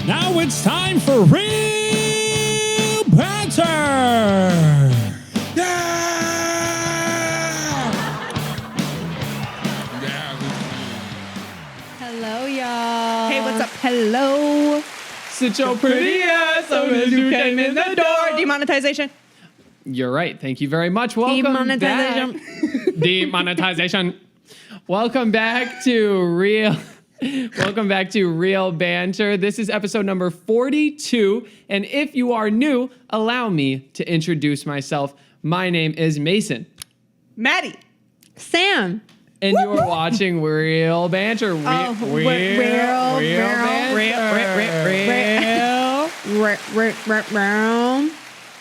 Now it's time for Real Banter! Hello, y'all. Hey, what's up? Hello. Sit your pretty ass So as you came in the door. Demonetization. You're right. Thank you very much. Welcome Demonetization. back. Demonetization. Welcome back to Real Banter. This is episode number 42. And if you are new, allow me to introduce myself. My name is Mason. Mady. Sam. And you're watching Real Banter. Real Banter.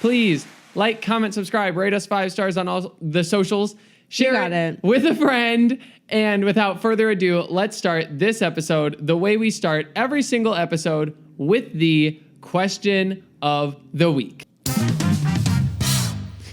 Please like, comment, subscribe, rate us 5 stars on all the socials. Share it with a friend. And without further ado, let's start this episode the way we start every single episode, with the question of the week.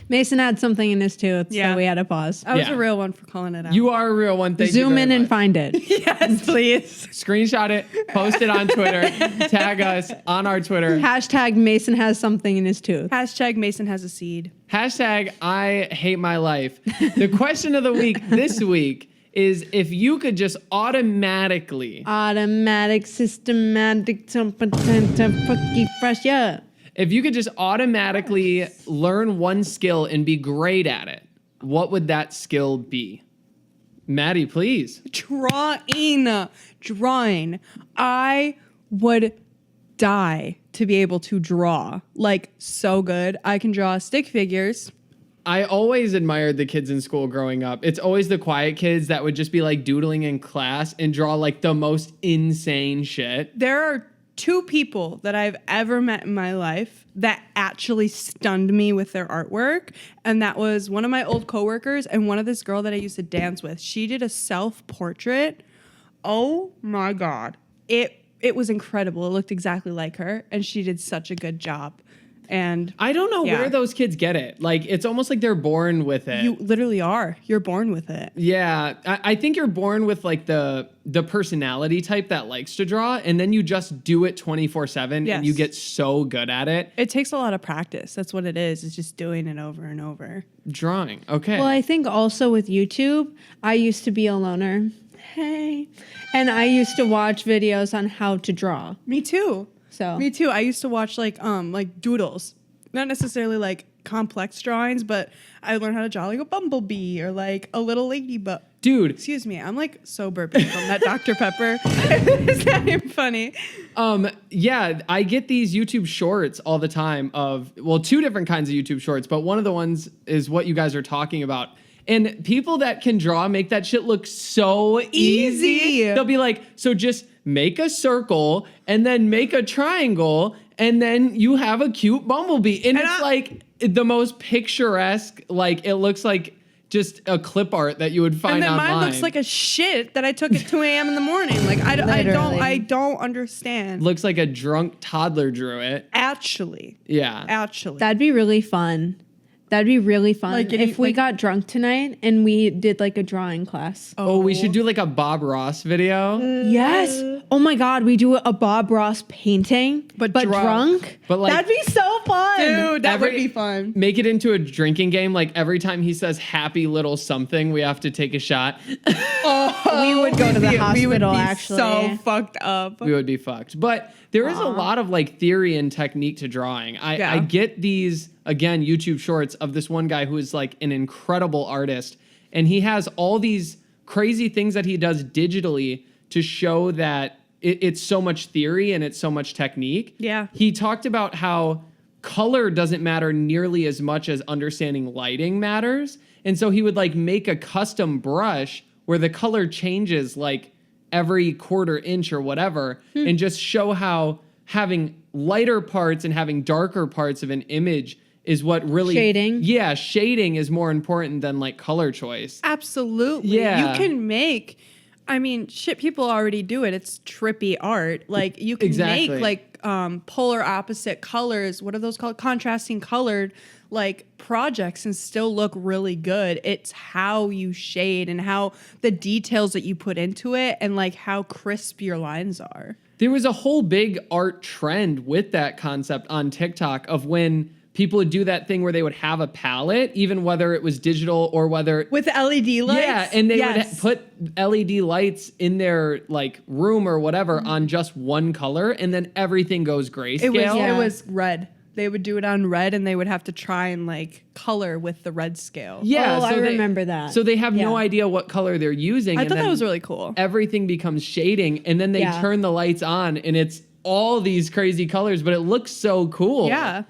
Mason had something in his tooth, so we had to pause. I was a real one for calling it out. You are a real one. Thank you Zoom very in much. and find it. Yes, please. Screenshot it, post it on Twitter, tag us on our Twitter. Hashtag Mason has something in his tooth. Hashtag Mason has a seed. Hashtag I hate my life. The question of the week this week is if you could just automatic, systematic, fucky fresh, yeah. if you could just automatically learn one skill and be great at it, what would that skill be? Mady, please. Drawing. I would die to be able to draw. Like, so good. I can draw stick figures. I always admired the kids in school growing up. It's always the quiet kids that would just be like doodling in class and draw like the most insane shit. There are 2 people that I've ever met in my life that actually stunned me with their artwork. And that was one of my old coworkers and one of this girl that I used to dance with. She did a self-portrait. Oh my God. It was incredible. It looked exactly like her. And she did such a good job. And I don't know where those kids get it. Like, it's almost like they're born with it. You literally are. You're born with it. Yeah. I think you're born with like the personality type that likes to draw, and then you just do it 24/7 Yes. and you get so good at it. It takes a lot of practice. That's what it is. It's just doing it over and over. Drawing. Okay. Well, I think also with YouTube, I used to be a loner. Hey. And I used to watch videos on how to draw. Me too. So Me too. I used to watch like doodles, not necessarily like complex drawings, but I learned how to draw like a bumblebee or like a little ladybug. Dude. Excuse me. I'm like so burping from that Dr. Pepper. It's not even funny. Yeah, I get these YouTube shorts all the time of, well, 2 different kinds of YouTube shorts, but one of the ones is what you guys are talking about. And people that can draw make that shit look so easy. They'll be like, so just make a circle and then make a triangle and then you have a cute bumblebee. And it's like the most picturesque, like it looks like just a clip art that you would find online. And then mine looks like a shit that I took at 2 a.m. in the morning. Like I don't understand. Looks like a drunk toddler drew it. Actually. That'd be really fun. That'd be really fun. Like, if we got drunk tonight and we did like a drawing class. Oh, we should do like a Bob Ross video. Yes. Oh my God, we do a Bob Ross painting, but drunk. But like, that'd be so fun. Dude, that would be fun. Make it into a drinking game. Like every time he says happy little something, we have to take a shot. We would go to the hospital, we would be actually. So fucked up. We would be fucked. But there is a lot of like theory and technique to drawing. I get these, again, YouTube shorts of this one guy who is like an incredible artist. And he has all these crazy things that he does digitally to show that it's so much theory and it's so much technique. Yeah. He talked about how color doesn't matter nearly as much as understanding lighting matters. And so he would like make a custom brush where the color changes like every quarter inch or whatever, and just show how having lighter parts and having darker parts of an image is what really... Shading. Yeah, shading is more important than like color choice. Absolutely. Yeah. You can make... I mean, shit, people already do it. It's trippy art. Like, you can make, like, polar opposite colors. What are those called? Contrasting colored, like, projects and still look really good. It's how you shade and how the details that you put into it and, like, how crisp your lines are. There was a whole big art trend with that concept on TikTok of when people would do that thing where they would have a palette, even whether it was digital or whether With LED lights? yeah, and they Yes. would put LED lights in their like room or whatever on just one color, and then everything goes grayscale. It was red. They would do it on red, and they would have to try and like color with the red scale. Yeah, Oh, I they- remember that. So they have no Yeah. idea what color they're using. I and thought that then was really cool. Everything becomes shading, and then they Yeah. turn the lights on, and it's all these crazy colors, but it looks so cool. Yeah.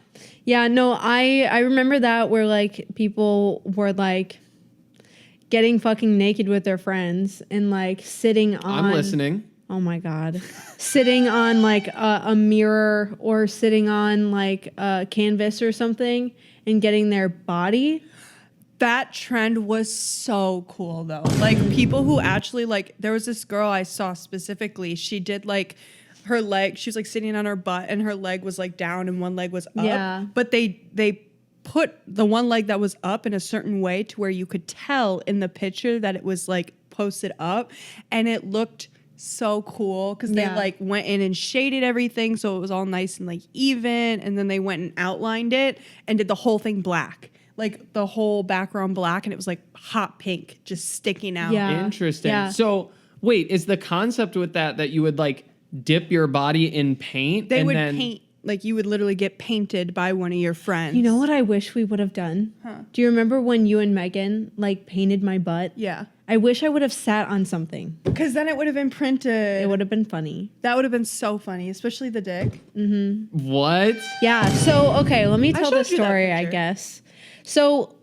Yeah, no, I remember that where like people were like getting fucking naked with their friends and like sitting on. I'm listening. Oh my god, sitting on like a mirror or sitting on like a canvas or something and getting their body. That trend was so cool though. Like people who actually like there was this girl I saw specifically. She did like her leg, she was like sitting on her butt and her leg was like down and one leg was up. Yeah. But they put the one leg that was up in a certain way to where you could tell in the picture that it was like posted up, and it looked so cool because they Yeah. like went in and shaded everything so it was all nice and like even, and then they went and outlined it and did the whole thing black, like the whole background black, and it was like hot pink just sticking out. Yeah. Interesting. Yeah. So wait, is the concept with that you would like dip your body in paint? They and would then paint, like you would literally get painted by one of your friends. You know what I wish we would have done? Do you remember when you and Megan like painted my butt? Yeah, I wish I would have sat on something. because then it would have been printed. It would have been funny. That would have been so funny, especially the dick. What? Yeah. So okay, let me tell the showed you that story. I picture. guess. So,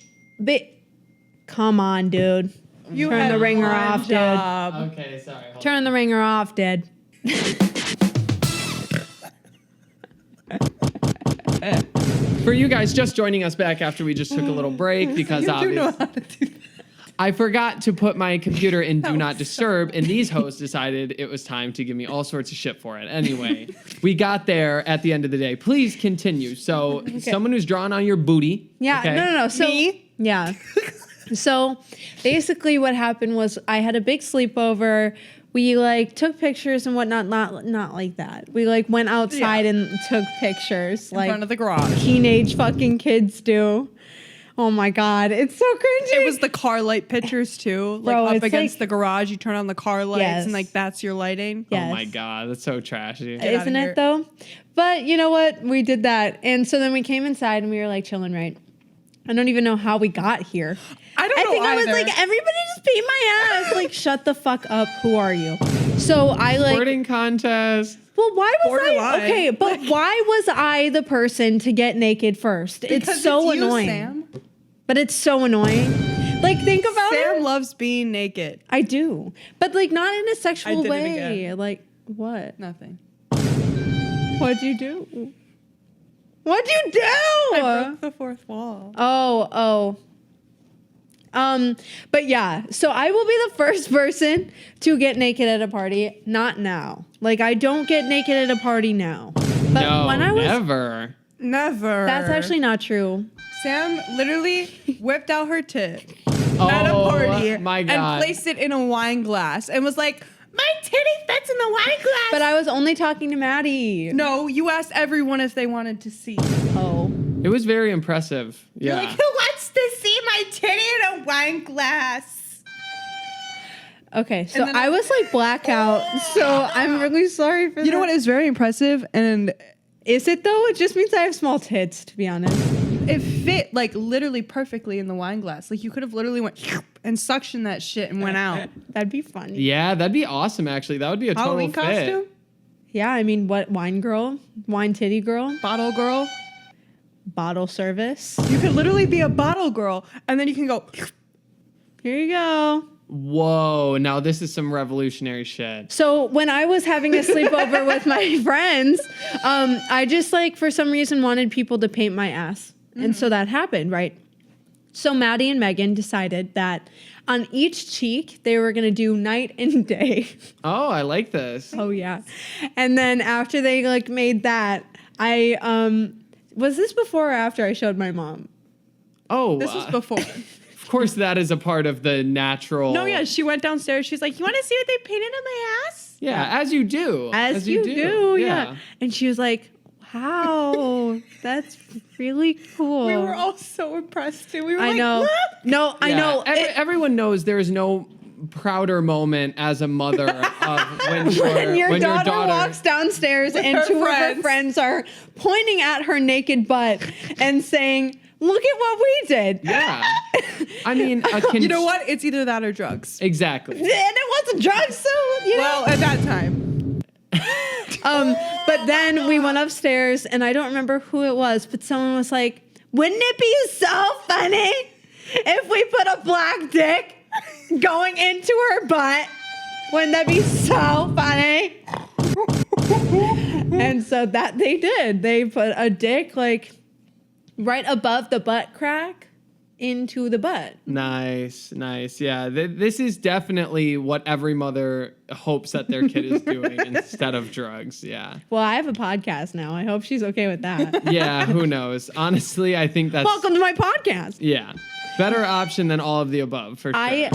come on, dude. You Turn had the ringer one off, dude. job. Okay, sorry. hold Turn the ringer off, dude. on. For you guys just joining us back after we just took a little break because You do know obviously how to do that. I forgot to put my computer in Do Not Disturb, and these hosts decided it was time to give me all sorts of shit for it. Anyway, we got there at the end of the day. Please continue. So, someone who's drawn on your booty. Yeah. okay? No. So Me? yeah. So basically, what happened was I had a big sleepover. We like took pictures and whatnot. Not like that. We like went outside and took pictures In like front of the garage. teenage fucking kids do. Oh my god, it's so cringy. It was the car light pictures too, like Bro, up it's against like- the garage. You turn on the car lights, Yes. and like that's your lighting. Yes. Oh my God, that's so trashy. Get outta Isn't here. it though? But you know what? We did that. And so then we came inside and we were like chilling, right? I don't even know how we got here. I don't know. I think I was either. like, everybody just beat my ass. Like, shut the fuck up. Who are you? So I like, Sporting contest. well, why was Borderline. I? Okay, but why was I the person to get naked first? Because it's so you, annoying. Sam. But it's so annoing. Like, think about Sam it. loves being naked. I do. But like, not in a sexual did it way. again. Like, what? Nothing. What'd you do? What'd you do? I broke the fourth wall. Oh. But yeah, so I will be the first person to get naked at a party. Not now. Like, I don't get naked at a party now. But No, when I was, never. Never. that's actually not true. Sam literally whipped out her tit at a Oh, party my God. and placed it in a wine glass and was like, "My titty fits in the wine glass." But I was only talking to Mady. no, you asked everyone if they wanted to see. Oh. It was very impressive. Yeah. You're like, "Who wants to see my titty in a wine glass?" Okay, so then I was like blackout. So I'm really sorry for that. You know what is very impressive, and Is it though? It just means I have small tits, to be honest. it fit like literally perfectly in the wine glass. Like you could have literally went and suctioned that shit and went out. That'd be funny. Yeah, that'd be awesome, actually. That would be a total Halloween fit. costume, Yeah, I mean, what? Wine girl? Wine titty girl? bottle girl. Bottle service? You could literally be a bottle girl, and then you can go. Here you go. Whoa, now this is some revolutionary shit. So when I was having a sleepover with my friends, I just like for some reason wanted people to paint my ass. And so that happened, right? So Mady and Megan decided that on each cheek they were gonna do night and day. Oh, I like this. Oh yeah. And then after they like made that, I was this before or after I showed my mom? Oh, This was before. of course that is a part of the natural. No, yeah, she went downstairs. She's like, "You want to see what they painted on my ass?" Yeah, as you do. As you do, yeah. And she was like, wow, that's really cool. We were all so impressed too. We were I like, know. what? No, I know. Everyone knows there is no prouder moment as a mother of when your daughter walks downstairs and her two of her friends. friends are pointing at her naked butt and saying, look at what we did. Yeah. I mean, You know what? It's either that or drugs. Exactly. And it wasn't drugs, so, you know. Well, at that time. But then we went upstairs, and I don't remember who it was, but someone was like, wouldn't it be so funny if we put a black dick going into her butt? Wouldn't that be so funny? And so that they did. They put a dick like right above the butt crack into the butt. Nice. Yeah, this is definitely what every mother hopes that their kid is doing instead of drugs. Yeah. Well, I have a podcast now. I hope she's okay with that. Yeah, who knows? Honestly, I think that's... Welcome to my podcast. Yeah. Better option than all of the above, for sure.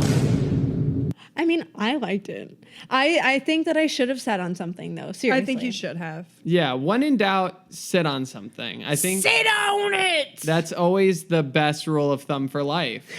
I mean, I liked it. I think that I should have sat on something, though. Seriously. I think you should have. Yeah, when in doubt, sit on something. I think Sit on it! that's always the best rule of thumb for life.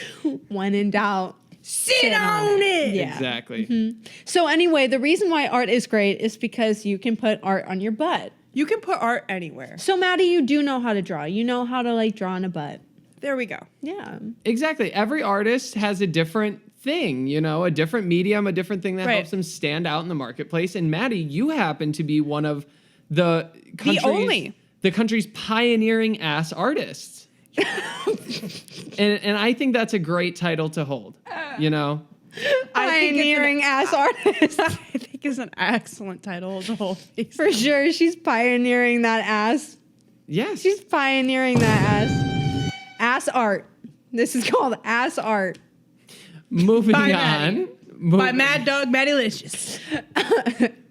When in doubt, Sit on it! Yeah. Exactly. So anyway, the reason why art is great is because you can put art on your butt. You can put art anywhere. So Mady, you do know how to draw. You know how to like draw on a butt. There we go. Yeah. Exactly. Every artist has a different thing, a different medium, a different thing that helps them stand out in the marketplace. And Mady, you happen to be one of the country's pioneering ass artists. and I think that's a great title to hold, Pioneering ass artist. I think it's an excellent title to hold. For sure. She's pioneering that ass. Yes. She's pioneering that ass. Ass art. This is called ass art. Moving By on. By Mad Dog Madylicious.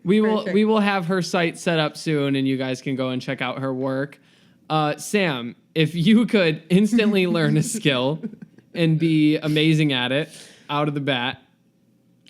We will have her site set up soon, and you guys can go and check out her work. Sam, if you could instantly learn a skill and be amazing at it out of the bat,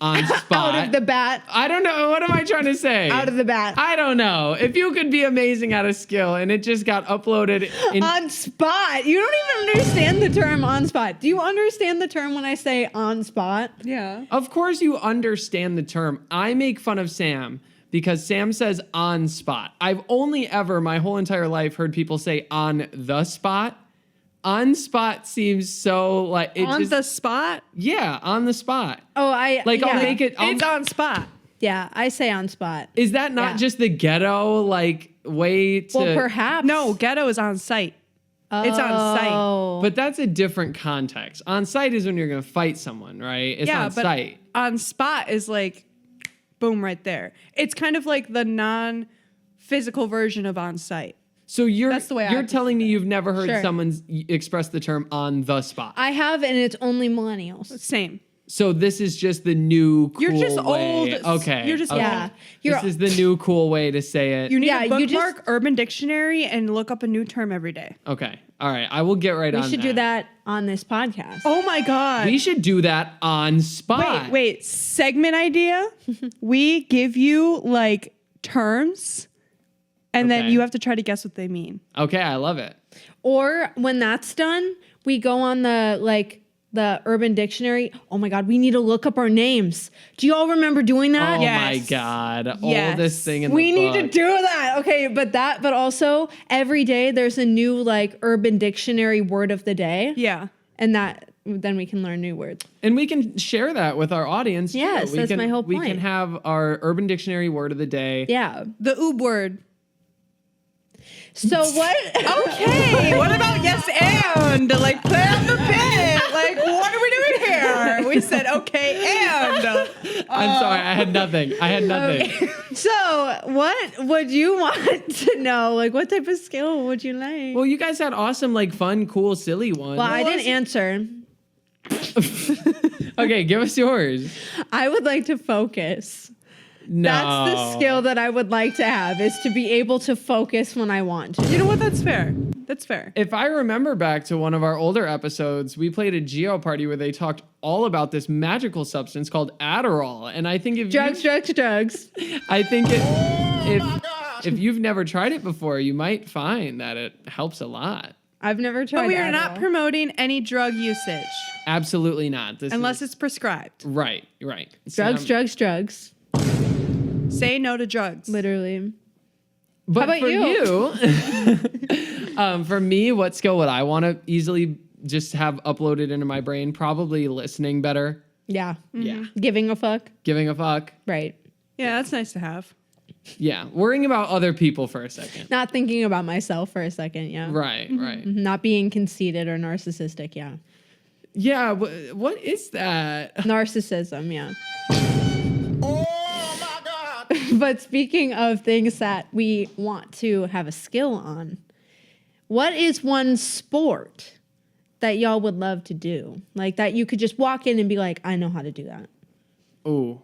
on spot. Out of the bat. I don't know. What am I trying to say? Out of the bat. I don't know. If you could be amazing at a skill and it just got uploaded On spot. You don't even understand the term on spot. Do you understand the term when I say on spot? Yeah. Of course you understand the term. I make fun of Sam because Sam says on spot. I've only ever my whole entire life heard people say on the spot. On spot seems so like it On the spot? Yeah, on the spot. Oh, I'll make it. It's on spot. Yeah, I say on spot. Is that not just the ghetto way to? Well, perhaps. No, ghetto is on site. It's on site. Oh. But that's a different context. On site is when you're going to fight someone, right? It's on site. On spot is like, boom, right there. It's kind of like the non-physical version of on site. So That's the way you're telling me you've never heard Sure. someone express the term on the spot. I have, and it's only millennials. Same. So this is just the new cool You're just way. old. Okay. You're just okay. Yeah. This is the new cool way to say it. You need Yeah, to you bookmark just- Urban Dictionary and look up a new term every day. Okay. All right. I will get right on We should do that on this podcast. Oh my God. We should do that on spot. Wait. Segment idea. We give you like terms and then Okay. you have to try to guess what they mean. Okay. I love it. Or when that's done, we go on the Urban Dictionary. Oh my God, we need to look up our names. Do you all remember doing that? Oh my Yes. God. Yes. Oldest thing in We the need to book. do that. Okay, but also every day there's a new Urban Dictionary word of the day. Yeah. And then we can learn new words. And we can share that with our audience. Yes, too. that's my whole We can point. have our Urban Dictionary word of the day. Yeah. The oob word. So what? Okay. What about yes and? Like play on the pit. Like what are we doing here? We said okay and. I'm sorry. I had nothing. So what would you want to know? Like what type of skill would you like? Well, you guys had awesome, fun, cool, silly ones. Well, I didn't answer. Okay, give us yours. I would like to focus. No. That's the skill that I would like to have, is to be able to focus when I want to. You know what? That's fair. That's fair. If I remember back to one of our older episodes, we played a Geo party where they talked all about this magical substance called Adderall. And I think if Drugs. I think if you've never tried it before, you might find that it helps a lot. I've never tried. But we are not Adderall. promoting any drug usage Absolutely not. unless it's prescribed. right. drugs. Say no to drugs. Literally. But How about for you? for me, what skill would I want to easily just have uploaded into my brain? Probably listening better. Yeah. Yeah. Giving a fuck. Giving a fuck. Right. Yeah, that's nice to have. Yeah. Worrying about other people for a second. Not thinking about myself for a second. Yeah. Right. Not being conceited or narcissistic. Yeah. Yeah. What is that? Narcissism. Yeah. But speaking of things that we want to have a skill on, what is one sport that y'all would love to do? Like that you could just walk in and be like, I know how to do that. Ooh.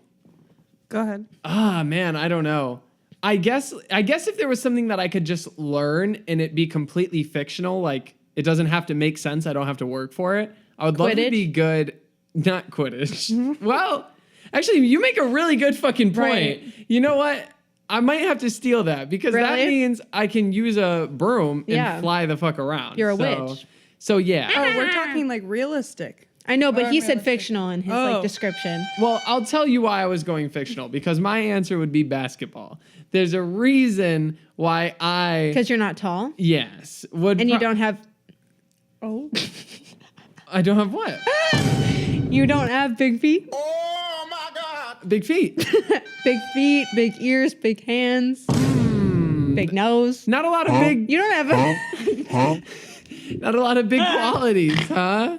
Go ahead. Ah, man, I don't know. I guess if there was something that I could just learn and it be completely fictional, like it doesn't have to make sense, I don't have to work for it, I would love to Quidditch? be good. Not Quidditch. Well, actually, you make a really good fucking point. Right. You know what? I might have to steal that because that Really? means I can use a broom and Yeah. fly the fuck around. You're a witch. So yeah. Oh, we're talking like realistic. I know, but Or he said realistic. fictional in his Oh. like description. Well, I'll tell you why I was going fictional because my answer would be basketball. There's a reason why I Because you're not tall yes would and you don't have Oh. I don't have what? big feet. Big feet. Big feet, big ears, big hands, big nose. Not a lot of big You don't have not a lot of big qualities, huh?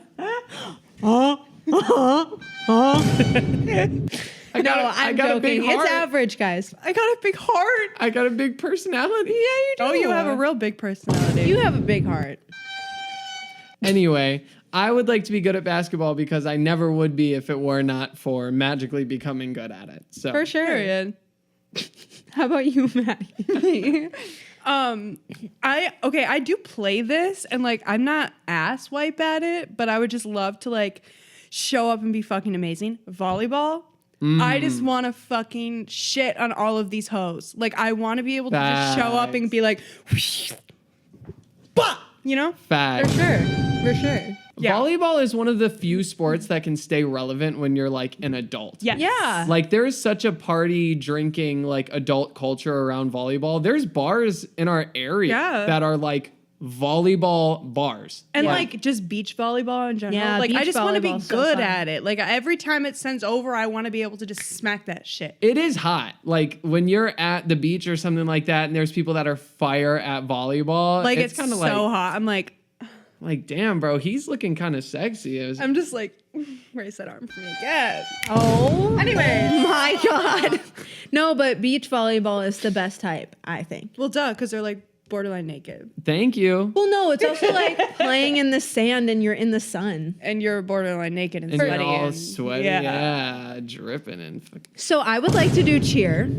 I got I'm a big joking. heart. It's average, guys. I got a big heart. I got a big personality. Yeah, you do. Oh, you have a real big personality. You have a big heart. Anyway, I would like to be good at basketball because I never would be if it were not for magically becoming good at it. So For sure. Period. How about you, Maddie? I do play this and like I'm not ass wipe at it, but I would just love to like show up and be fucking amazing. Volleyball. I just want to fucking shit on all of these hoes. Like I want to be able to just show up and be like, bah! You know? Fact. For sure. Yeah. Volleyball is one of the few sports that can stay relevant when you're like an adult. Yes. Yeah. Like there is such a party drinking like adult culture around volleyball. There's bars in our area Yeah. that are like volleyball bars. And Yeah. like just beach volleyball in general. Yeah, like I beach just want to be volleyball's so good fun. at it. Like every time it sends over, I want to be able to just smack that shit. It is hot. Like when you're at the beach or something like that and there's people that are fire at volleyball. Like it's kind of so hot. I'm like, damn, bro, he's looking kind of sexy. I'm just like, raise that arm for me again. Oh. Anyway. My God. No, but beach volleyball is the best type, I think. Well, duh, because they're like borderline naked. Thank you. Well, no, it's also like playing in the sand and you're in the sun. And you're borderline naked and And sweaty. you're all and- sweaty. Yeah. Dripping and So I would like to do cheer.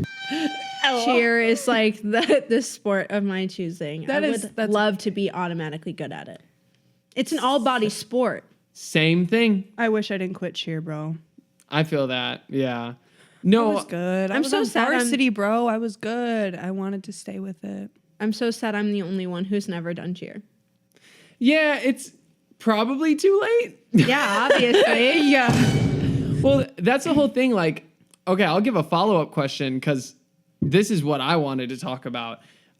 Cheer is like the sport of my choosing. I would That's love to be automatically good at it. It's an all body sport. same thing. I wish I didn't quit cheer, bro. I feel that. Yeah. I No, was good. I I'm was so on sad I'm- varsity, bro. I was good. I wanted to stay with it. I'm so sad I'm the only one who's never done cheer. yeah, it's probably too late. Yeah, obviously. Yeah. Well, that's the whole thing. Like, okay, I'll give a follow-up question because this is what I wanted to talk about.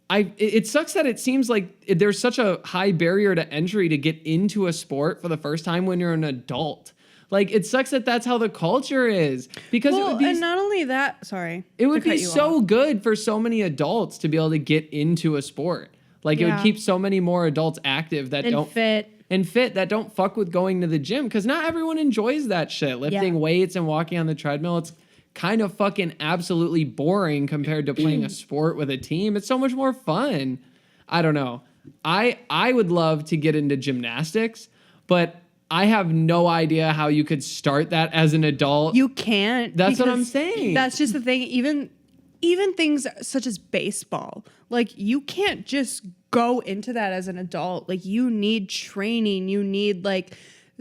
It sucks that it seems like there's such a high barrier to entry to get into a sport for the first time when you're an adult. Like, it sucks that that's how the culture is because it would be, and not only that, sorry. it would to cut be you so off. good for so many adults to be able to get into a sport. Like, it would Yeah. keep so many more adults active that And don't fit. and fit that don't fuck with going to the gym because not everyone enjoys that shit. Lifting Yeah. weights and walking on the treadmill, it's kind of fucking absolutely boring compared to playing a sport with a team. It's so much more fun. I don't know. I would love to get into gymnastics, but I have no idea how you could start that as an adult. You can't. That's what I'm because saying. That's just the thing. Even things such as baseball, like you can't just go into that as an adult. Like you need training, you need like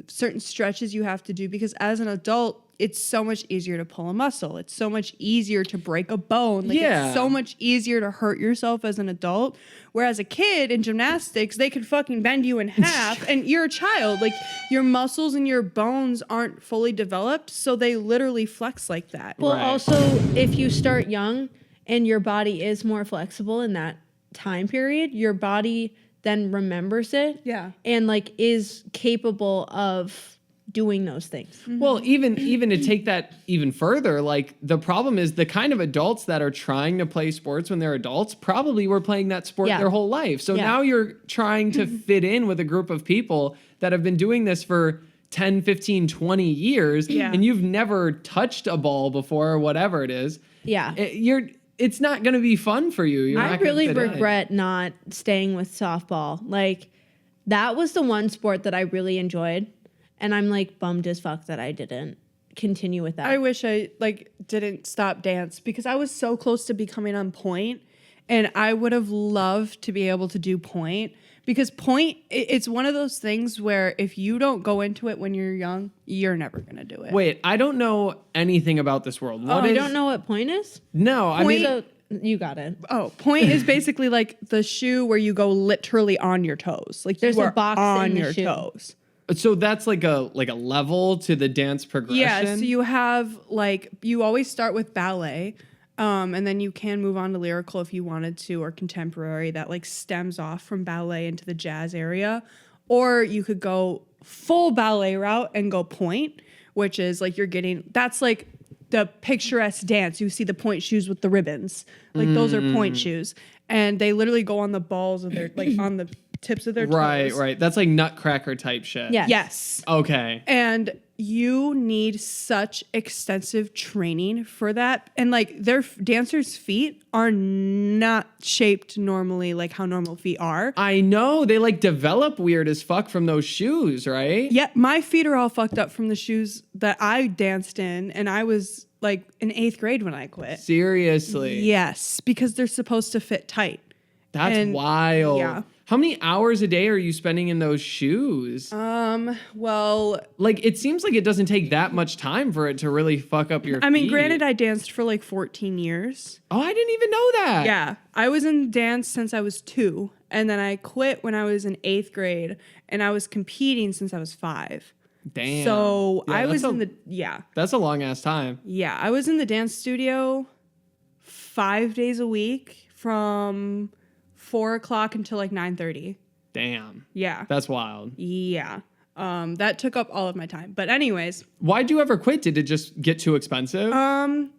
certain stretches you have to do, because as an adult, it's so much easier to pull a muscle. It's so much easier to break a bone. Like it's so much easier to hurt yourself as an adult. Whereas a kid in gymnastics, they could fucking bend you in half and you're a child. Like your muscles and your bones aren't fully developed. So they literally flex like that. Well, Right. also, if you start young and your body is more flexible in that time period, your body then remembers it. Yeah. And like is capable of doing those things. Well, even to take that even further, like the problem is the kind of adults that are trying to play sports when they're adults probably were playing that sport Yeah. their whole life. So Yeah. now you're trying to fit in with a group of people that have been doing this for 10, 15, 20 years Yeah. and you've never touched a ball before or whatever it is. Yeah. It's not going to be fun for you. You're I not gonna really fit in. regret not staying with softball. Like that was the one sport that I really enjoyed. And I'm like bummed as fuck that I didn't continue with that. I wish I like didn't stop dance, because I was so close to becoming on point, and I would have loved to be able to do point, because point, it's one of those things where if you don't go into it when you're young, you're never gonna do it. Wait, I don't know anything about this world. What you is- don't know what point is? No, I mean, So you got it. Oh, point is basically like the shoe where you go literally on your toes. Like There's you a are box in on the your shoe. toes. so that's like a level to the dance progression. Yeah, so you have like you always start with ballet, and then you can move on to lyrical if you wanted to, or contemporary that like stems off from ballet into the jazz area, or you could go full ballet route and go point, which is like that's like the picturesque dance. You see the point shoes with the ribbons, like those are point shoes, and they literally go on the balls of their like on the tips of their toes. Right. That's like nutcracker type shit. Yeah. Yes. Okay. And you need such extensive training for that. And like their dancers' feet are not shaped normally like how normal feet are. I know they like develop weird as fuck from those shoes, right? Yeah, my feet are all fucked up from the shoes that I danced in, and I was like in 8th grade when I quit. Seriously. Yes, because they're supposed to fit tight. That's And- wild. yeah. How many hours a day are you spending in those shoes? Well, Like it seems like it doesn't take that much time for it to really fuck up your I mean, feet. granted, I danced for like 14 years. Oh, I didn't even know that. Yeah, I was in dance since I was 2, and then I quit when I was in 8th grade, and I was competing since I was 5. Damn. So Yeah, I was that's in a- the That's a long ass time. I was in the dance studio 5 days a week from 4 o'clock until like 9:30. Damn. Yeah, That's wild. yeah. That took up all of my time. But anyways, Why'd you ever quit? Did it just get too expensive?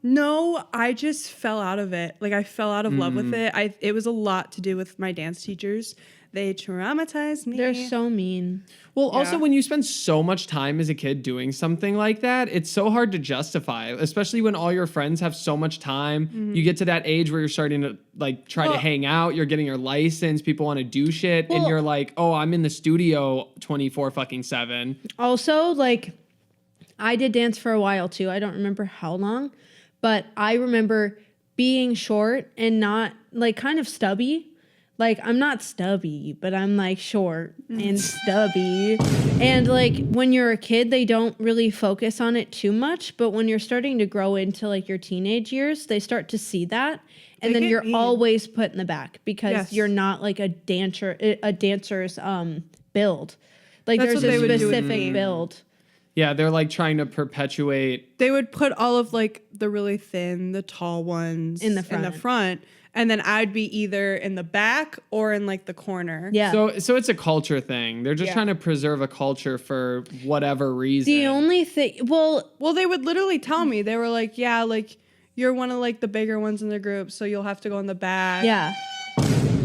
no, I just fell out of it. Like I fell out of love with it. It was a lot to do with my dance teachers. They traumatized me. They're so mean. Well, also Yeah. when you spend so much time as a kid doing something like that, it's so hard to justify, especially when all your friends have so much time. You get to that age where you're starting to like try to Well- hang out, you're getting your license, people want to do shit, and Well- you're like, "Oh, I'm in the studio 24/7." Also, like, I did dance for a while too. I don't remember how long, but I remember being short and not like kind of stubby. Like, I'm not stubby, but I'm like short and stubby. And like when you're a kid, they don't really focus on it too much. But when you're starting to grow into like your teenage years, they start to see that. And They then get you're mean. always put in the back because Yes. you're not like a dancer's build. Like That's there's what they a would do with specific me. build. Yeah, they're like trying to perpetuate. They would put all of like the really thin, the tall ones In the front, and then I'd be either in the back or in like the corner. Yeah. So it's a culture thing. They're just Yeah. trying to preserve a culture for whatever reason. The only thing, well, Well, they would literally tell me, they were like, yeah, like you're one of like the bigger ones in the group, so you'll have to go in the back. yeah.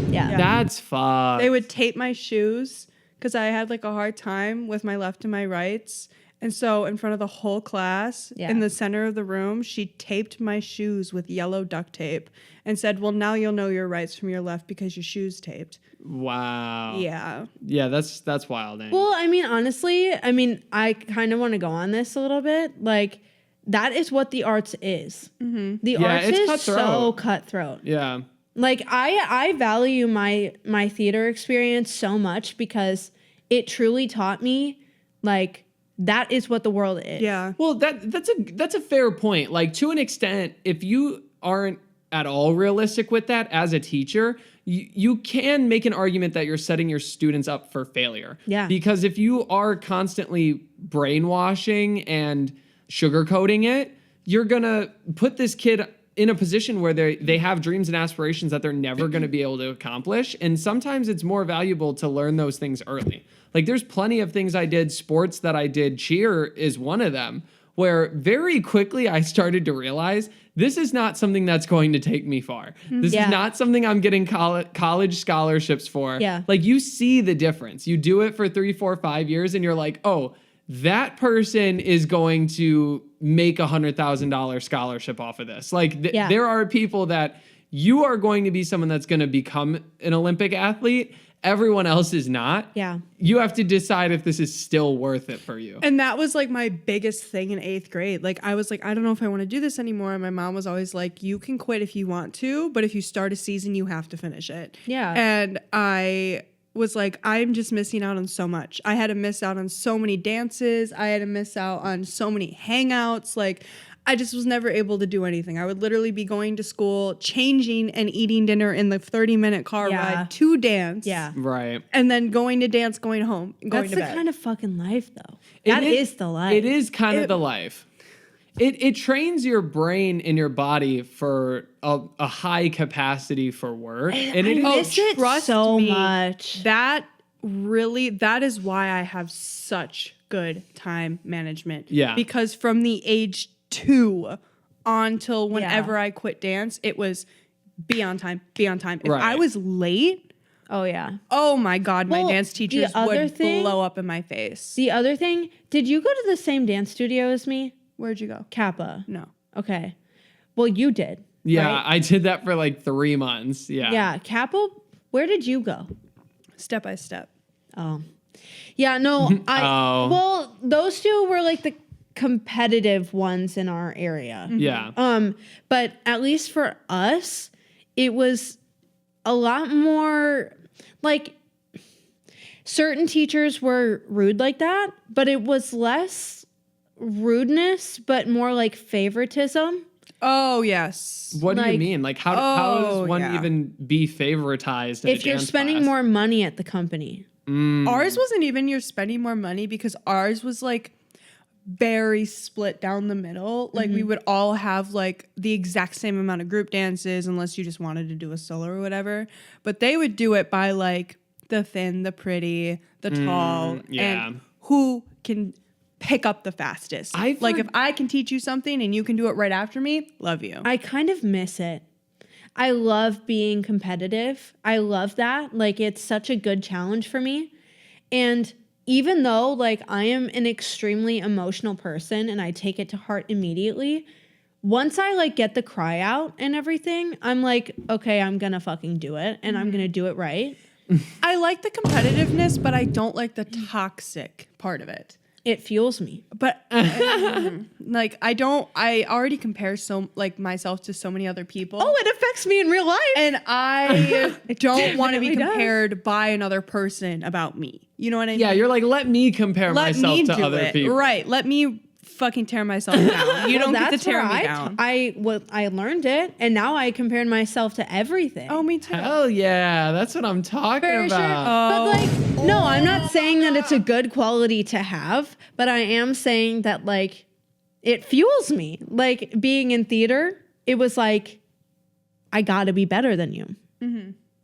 Yeah. That's fucked. They would tape my shoes because I had like a hard time with my left and my rights. And so in front of the whole class, Yeah. in the center of the room, she taped my shoes with yellow duct tape and said, well, now you'll know your rights from your left because your shoe's taped. Wow. Yeah. Yeah, that's wild. Eh? Well, I mean, honestly, I kind of want to go on this a little bit. Like, that is what the arts is. The Yeah, arts it's is cutthroat. so cutthroat. Yeah. Like I value my theater experience so much because it truly taught me like that is what the world is. Yeah. Well, that's a fair point. Like, to an extent, if you aren't at all realistic with that as a teacher, you can make an argument that you're setting your students up for failure. Yeah. Because if you are constantly brainwashing and sugarcoating it, you're gonna put this kid in a position where they have dreams and aspirations that they're never going to be able to accomplish. And sometimes it's more valuable to learn those things early. Like, there's plenty of things I did, sports that I did, cheer is one of them, where very quickly I started to realize this is not something that's going to take me far. This Yeah. is not something I'm getting college scholarships for. Yeah. Like, you see the difference. You do it for 3, 4, 5 years and you're like, oh, that person is going to make $100,000 scholarship off of this. Like, Yeah. there are people that you are going to be someone that's going to become an Olympic athlete. Everyone else is not. Yeah. You have to decide if this is still worth it for you. And that was like my biggest thing in 8th grade. Like, I was like, I don't know if I want to do this anymore. And my mom was always like, you can quit if you want to, but if you start a season, you have to finish it. Yeah. And I was like, I'm just missing out on so much. I had to miss out on so many dances. I had to miss out on so many hangouts. Like, I just was never able to do anything. I would literally be going to school, changing and eating dinner in the 30-minute car Yeah. ride to dance. Yeah. Right. And then going to dance, going home, and going That's to the bed. kind of fucking life though. It That is the life. It is kind of the life. It trains your brain and your body for a high capacity for work. And it I is miss it trust so me, much. that is why I have such good time management. Yeah. Because from the age 2 on till whenever I quit dance, it was be on time, be on time. If Right. I was late, Oh yeah. oh my God, my Well, dance teachers the other would thing- blow up in my face. The other thing, did you go to the same dance studio as me? Where'd you go? Kappa. No. Okay. Well, you did. Yeah, right? I did that for like 3 months. Yeah. Yeah. Kappa, where did you go? Step by step. Oh. Yeah, no, Oh. well, those two were like the competitive ones in our area. Yeah. But at least for us, it was a lot more like certain teachers were rude like that, but it was less rudeness, but more like favoritism. Oh, yes. What do you like- mean? Like, how does one yeah. even be favoritized in a If you're dance spending class? more money at the company. Ours wasn't even you're spending more money because ours was like very split down the middle. Like we would all have like the exact same amount of group dances unless you just wanted to do a solo or whatever. But they would do it by like the thin, the pretty, the tall, yeah. and who can pick up the fastest. I've like heard- if I can teach you something and you can do it right after me, love you. I kind of miss it. I love being competitive. I love that. Like, it's such a good challenge for me. And even though, like, I am an extremely emotional person and I take it to heart immediately, once I, like, get the cry out and everything, I'm like, okay, I'm gonna fucking do it and I'm gonna do it right. I like the competitiveness, but I don't like the toxic part of it. It fuels me. But like I already compare so like myself to so many other people. Oh, it affects me in real life. And I don't want to be definitely does. compared by another person about me. You know what I mean? Yeah, you're like, let me compare let myself me to do other it. people. Right. Let me fucking tear myself down. You don't get to tear me down. I learned it, and now I compared myself to everything. Oh, me too. Hell yeah, that's what I'm talking Very sure. about. But like, no, I'm not saying that it's a good quality to have, but I am saying that like it fuels me. Like being in theater, it was like I gotta be better than you.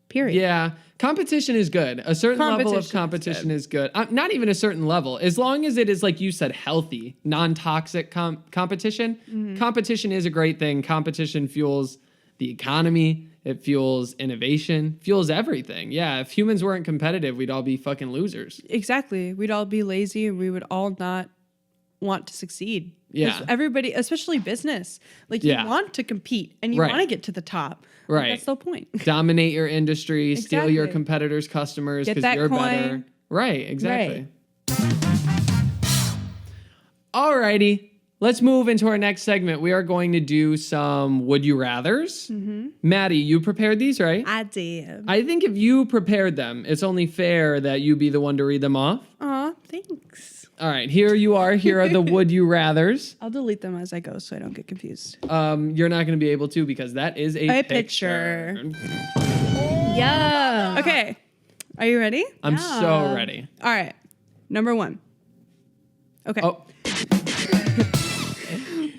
Period. Yeah, competition is good. A certain level of competition is good. Not even a certain level. As long as it is, like you said, healthy, non-toxic competition. Competition is a great thing. Competition fuels the economy. It fuels innovation, fuels everything. Yeah, if humans weren't competitive, we'd all be fucking losers. Exactly. We'd all be lazy and we would all not want to succeed. 'Cause Yeah. everybody, especially business, like Yeah. you want to compete and you Right. want to get to the top. Like, Right. that's the whole point. Dominate your industry, steal your Exactly. competitors' customers Get because that you're coin. better. Right, exactly. Alrighty, let's move into our next segment. We are going to do some Would You Rathers. Maddie, you prepared these, right? I did. I think if you prepared them, it's only fair that you be the one to read them off. Aw, thanks. All right, here you are. Here are the Would You Rathers. I'll delete them as I go so I don't get confused. You're not going to be able to because that is a picture. Yeah. Okay. Are you ready? I'm so ready. All right. Number 1. Okay. Oh,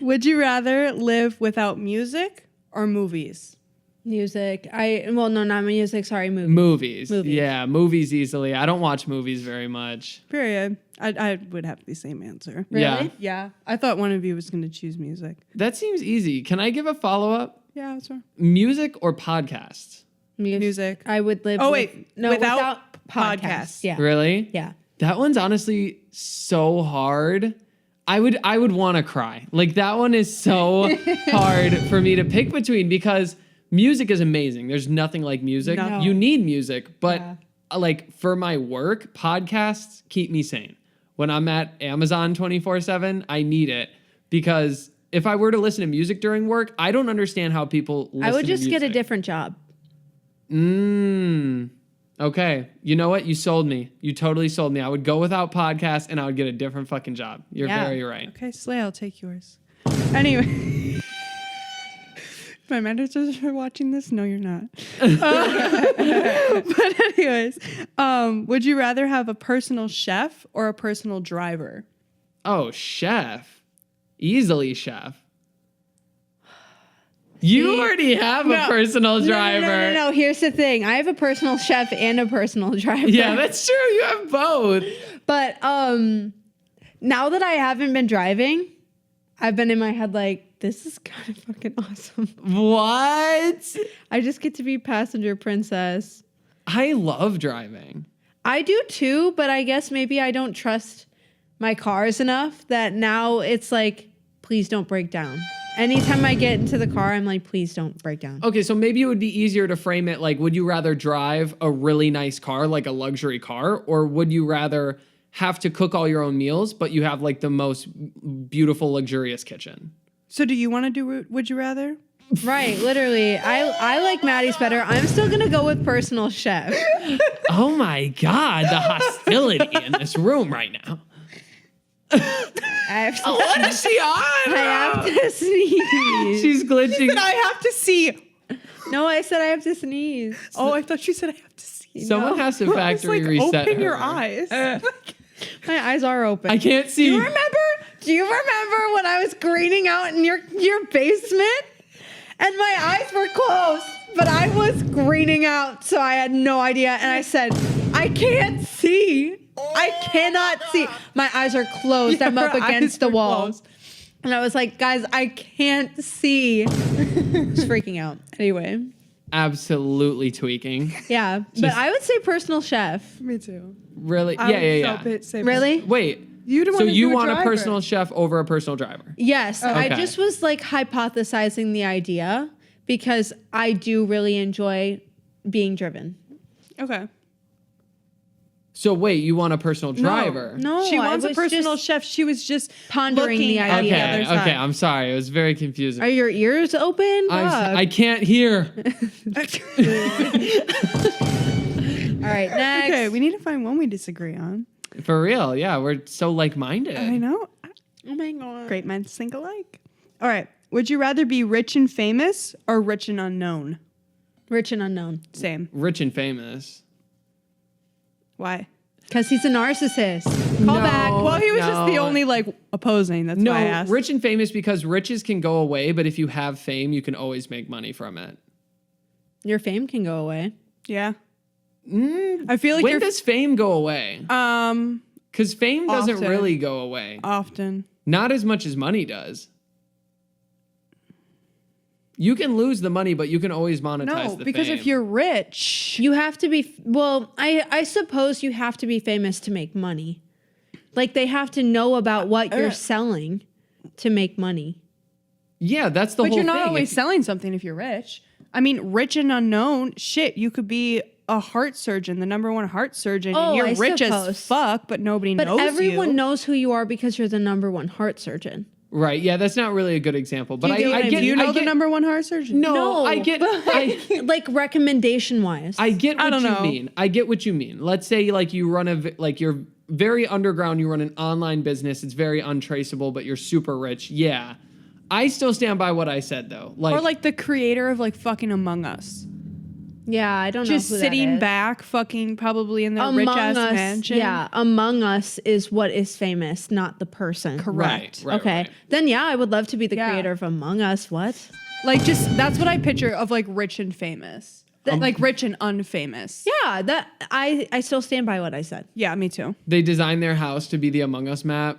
Would you rather live without music or movies? Music. Well, no, not music. Sorry, movies. movies. Movies. Yeah, movies easily. I don't watch movies very much. Period. I would have the same answer. Really? Yeah. Yeah. I thought one of you was going to choose music. That seems easy. Can I give a follow-up? Yeah, that's right. Music or podcasts? Music. I would live. Oh, with, wait. no, Without podcasts. podcasts. Yeah. Really? Yeah. That one's honestly so hard. I would want to cry. Like that one is so hard for me to pick between because music is amazing. There's nothing like music. No. You need music, but Yeah. like for my work, podcasts keep me sane. When I'm at Amazon 24/7, I need it because if I were to listen to music during work, I don't understand how people listen I would to just get a music. different job. Okay. You know what? You sold me. You totally sold me. I would go without podcasts and I would get a different fucking job. You're Yeah. very right. Okay, Slay, I'll take yours. Anyway. My managers are watching this? No, you're not. But anyways, would you rather have a personal chef or a personal driver? Oh, chef. Easily chef. You already have a personal driver. No. Here's the thing. I have a personal chef and a personal driver. Yeah, that's true. You have both. But now that I haven't been driving, I've been in my head like, this is kind of fucking awesome. What? I just get to be passenger princess. I love driving. I do too, but I guess maybe I don't trust my cars enough that now it's like, please don't break down. Anytime I get into the car, I'm like, please don't break down. Okay, so maybe it would be easier to frame it like, would you rather drive a really nice car, like a luxury car, or would you rather have to cook all your own meals, but you have like the most beautiful, luxurious kitchen? So do you want to do would you rather? Right, literally. I like Maddie's better. I'm still going to go with personal chef. Oh my God, the hostility in this room right now. I have to, What is she on? I have to sneeze. She's glitching. I have to see. No, I said I have to sneeze. Oh, I thought you said I have to see. Someone has to factory It's like, reset open her. your eyes. My eyes are open. I can't see. Do you remember when I was greening out in your basement? And my eyes were closed, but I was greening out, so I had no idea. And I said, I can't see. I cannot see. My eyes are closed. I'm up Your against eyes the were wall. closed. And I was like, guys, I can't see. I was freaking out. Anyway, Absolutely tweaking. yeah. But Just- I would say personal chef. Me too. Really? Yeah. Really? Wait. You So you want a personal chef over a personal driver? Yes. I Okay. just was like hypothesizing the idea because I do really enjoy being driven. Okay. So wait, you want a personal driver? No, She I wants a was personal just chef. She was just pondering looking the at idea. the Okay, other side. okay. I'm sorry. It was very confusing. Are your ears open? I can't hear. All right, next. Okay, we need to find one we disagree on. For real, yeah. We're so like-minded. I know. Oh my god. Great minds think alike. All right. Would you rather be rich and famous or rich and unknown? Rich and unknown. Same. Rich and famous. Why? Because he's a narcissist. Call back. Well, he was just the No. only like opposing. That's No, why I asked. rich and famous because riches can go away, but if you have fame, you can always make money from it. Your fame can go away. Yeah. I feel like When you're does fame go away? Because fame doesn't Often. really go away. often. Not as much as money does. You can lose the money, but you can always monetize No, the because fame. if you're rich, You have to be, well, I suppose you have to be famous to make money. Like they have to know about what you're selling to make money. Yeah, that's the but whole you're thing. not always If- selling something if you're rich. I mean, rich and unknown, shit, you could be a heart surgeon, the number one heart surgeon, Oh, and you're I rich suppose. as fuck, but nobody But knows everyone you. knows who you are because you're the number one heart surgeon. Right. Yeah, that's not really a good example. But Do you get what I get. mean? You know I the get, number one heart surgeon? No, I get. like recommendation wise. I get what don't you know. mean. I get what you mean. Let's say like you run you're very underground. You run an online business. It's very untraceable, but you're super rich. Yeah, I still stand by what I said though. Or like the creator of like fucking Among Us. Yeah, I don't Just know. sitting back, fucking probably in their rich ass mansion. Yeah, Among Us is what is famous, not the person. Correct. Right, Okay. right. Then yeah, I would love to be the Yeah. creator of Among Us. What? Like just that's what I picture of like rich and famous. Like rich and unfamous. Yeah, that I still stand by what I said. Yeah, me too. They designed their house to be the Among Us map.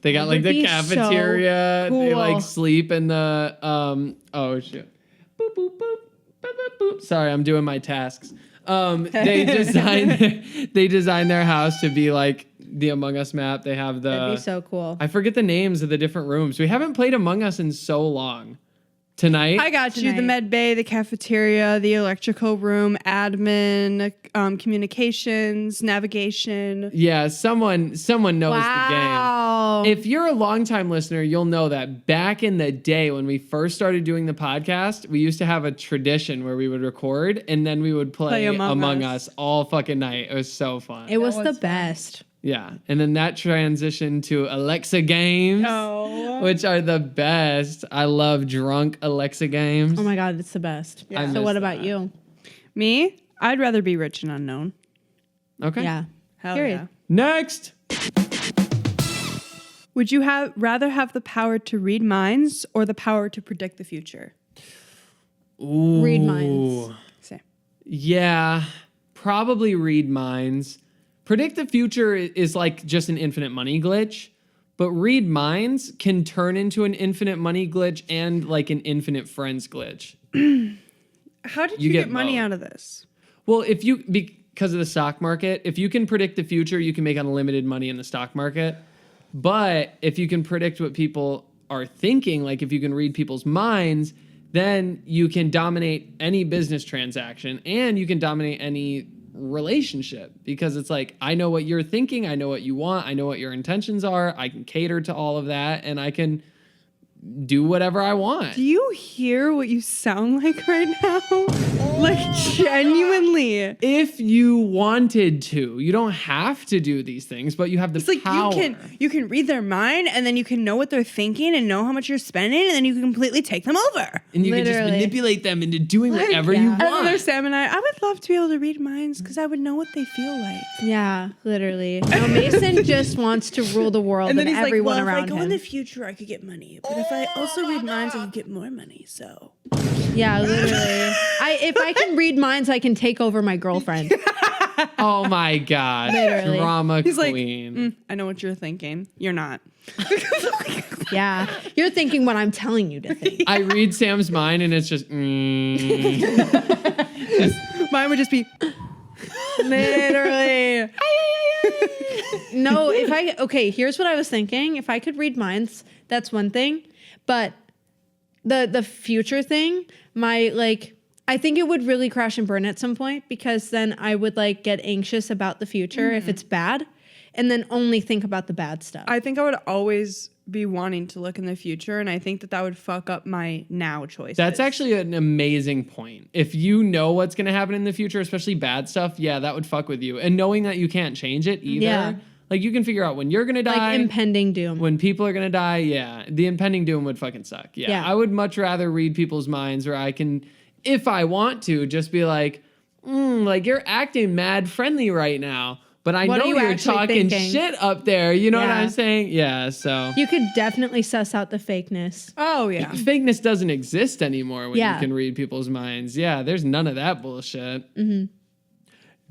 They got like would the be cafeteria. so They cool. like sleep in the oh shit. Boop boop boop. Boop boop boop. Sorry, I'm doing my tasks. They designed their house to be like the Among Us map. They have That'd be so cool. I forget the names of the different rooms. We haven't played Among Us in so long. Tonight, I got you. The Tonight. med bay, the cafeteria, the electrical room, admin, communications, navigation. yeah, someone knows the game. Wow. If you're a longtime listener, you'll know that back in the day when we first started doing the podcast, we used to have a tradition where we would record and then we would play Among Us all fucking night. It was so fun. It was was the fun. best. Yeah. And then that transitioned to Alexa games, Oh. which are the best. I love drunk Alexa games. Oh my god, it's the best. I So miss what about that. you? Me? I'd rather be rich and unknown. Okay. Yeah. Hell Period. yeah. Next. Would you rather have the power to read minds or the power to predict the future? Ooh. Read minds. Say. Yeah, probably read minds. Predict the future is like just an infinite money glitch, but read minds can turn into an infinite money glitch and like an infinite friends glitch. How did You you get get money both. out of this? Well, because of the stock market, if you can predict the future, you can make unlimited money in the stock market. But if you can predict what people are thinking, like if you can read people's minds, then you can dominate any business transaction and you can dominate any relationship because it's like, I know what you're thinking. I know what you want. I know what your intentions are. I can cater to all of that and I can do whatever I want. Do you hear what you sound like right now? Like genuinely. If you wanted to, you don't have to do these things, but you have the It's like power. you can read their mind and then you can know what they're thinking and know how much you're spending and then you can completely take them over. And you can just Literally. manipulate them into doing whatever yeah. you And And then want. there's Sam and I would love to be able to read minds because I would know what they feel like. Yeah, literally. No, Mason just wants to rule the world and, everyone if I around go him. in the future, I could get money. But if I also read minds, I could get more money. So Yeah, literally. If I can read minds, I can take over my girlfriend. Oh my god. Literally. Drama he's like, queen. I know what you're thinking. You're not. Yeah, you're thinking what I'm telling you to think. I read Sam's mind and it's just Mine would just be Literally. No, here's what I was thinking. If I could read minds, that's one thing. But the future thing, I think it would really crash and burn at some point because then I would get anxious about the future if it's bad and then only think about the bad stuff. I think I would always be wanting to look in the future, and I think that would fuck up my now choices. That's actually an amazing point. If you know what's going to happen in the future, especially bad stuff, yeah, that would fuck with you. And knowing that you can't change it either. Yeah. Like you can figure out when you're going to die. like impending doom. When people are going to die, yeah. The impending doom would fucking suck. Yeah. Yeah. I would much rather read people's minds where I can, if I want to, just be like, you're acting mad friendly right now. But I What know are you you're actually talking thinking? shit up there. You know what Yeah. I'm saying? Yeah, so. You could definitely suss out the fakeness. Oh yeah. Fakeness doesn't exist anymore when Yeah. you can read people's minds. Yeah, there's none of that bullshit.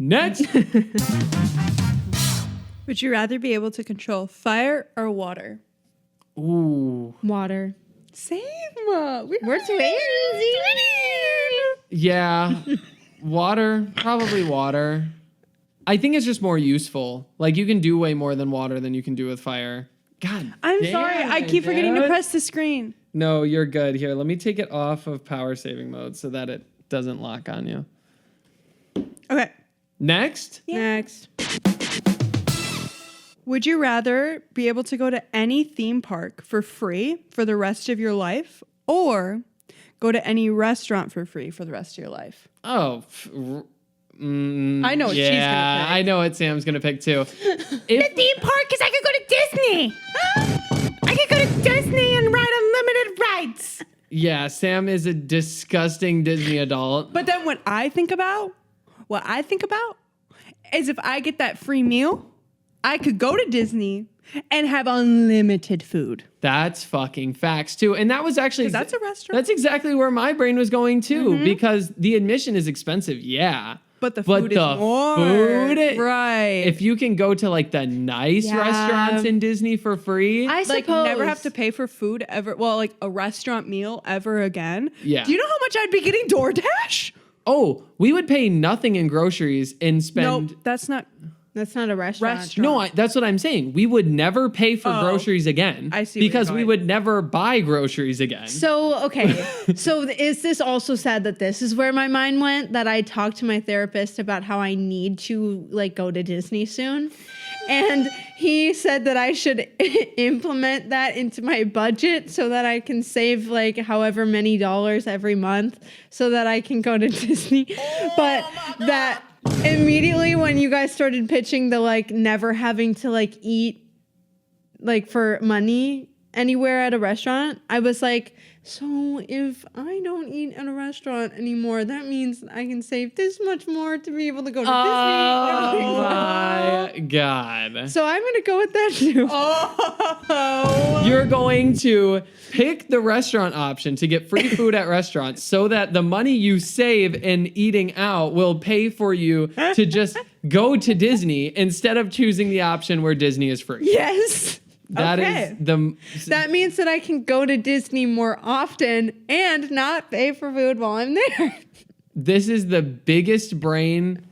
Next. Would you rather be able to control fire or water? Ooh. Water. Same. We're twins. Yeah. Water. Probably water. I think it's just more useful. Like you can do way more than water than you can do with fire. God. I'm damn sorry. I it, keep forgetting to dude. press the screen. No, you're good. Here, let me take it off of power saving mode so that it doesn't lock on you. Okay. Next. Next. Would you rather be able to go to any theme park for free for the rest of your life or go to any restaurant for free for the rest of your life? Oh, I know what she's gonna pick. I know what Sam's gonna pick too. The theme park is I could go to Disney. I could go to Disney and ride unlimited rides. Yeah, Sam is a disgusting Disney adult. But then what I think about is if I get that free meal, I could go to Disney and have unlimited food. That's fucking facts too. And that was actually 'Cause that's a restaurant. That's exactly where my brain was going too, because the admission is expensive, yeah. But the food is more. Food, Right. If you can go to like the nice Yeah. restaurants in Disney for free, I like suppose. never have to pay for food ever. Well, like a restaurant meal ever again. Yeah. Do you know how much I'd be getting DoorDash? we would pay nothing in groceries and spend. Nope, that's not. That's not a restaurant. Restaurant. No, that's what I'm saying. We would never pay for groceries again. I see where you're Because we going. would never buy groceries again. So, okay. So is this also sad that this is where my mind went? That I talked to my therapist about how I need to like go to Disney soon. And he said that I should implement that into my budget so that I can save like however many dollars every month so that I can go to Disney. But that immediately when you guys started pitching the like never having to like eat like for money anywhere at a restaurant, I was like, so if I don't eat at a restaurant anymore, that means I can save this much more to be able to go to Oh Disney. my God. So I'm gonna go with that too. You're going to pick the restaurant option to get free food at restaurants so that the money you save in eating out will pay for you to just go to Disney instead of choosing the option where Disney is free. Yes. That is Okay. the That means that I can go to Disney more often and not pay for food while I'm there. this is the biggest brain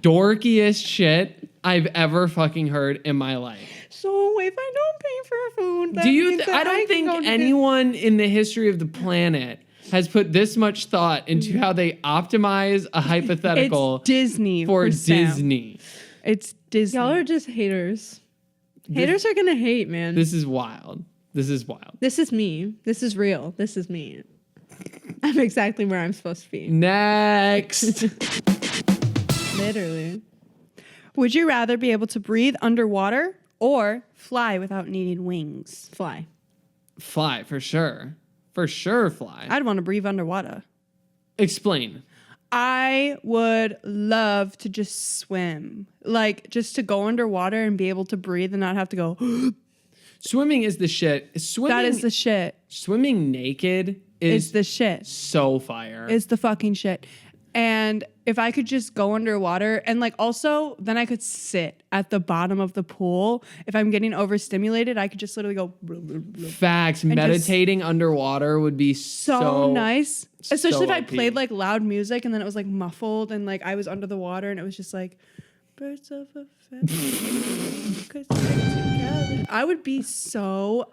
dorkiest shit I've ever fucking heard in my life. So if I don't pay for food, that Do you? means that I don't can go think to anyone in the history of the planet has put this much thought into how they optimize a hypothetical It's Disney for Sam. Disney. It's Disney. Y'all are just haters. Haters are gonna hate, man. This is wild. This is wild. This is me. This is real. This is me. I'm exactly where I'm supposed to be. Next. Literally. Would you rather be able to breathe underwater or fly without needing wings? Fly. Fly, for sure. For sure, fly. I'd want to breathe underwater. Explain. I would love to just swim. Like, just to go underwater and be able to breathe and not have to go, Swimming is the shit. Swimming, that is the shit. swimming naked It's is the shit. so fire. It's the fucking shit. And if I could just go underwater and like also then I could sit at the bottom of the pool. If I'm getting overstimulated, I could just literally go Facts. Meditating underwater would be so nice. Especially if I OP. played like loud music and then it was like muffled and like I was under the water and it was just like birds of a feather could stick together. I would be so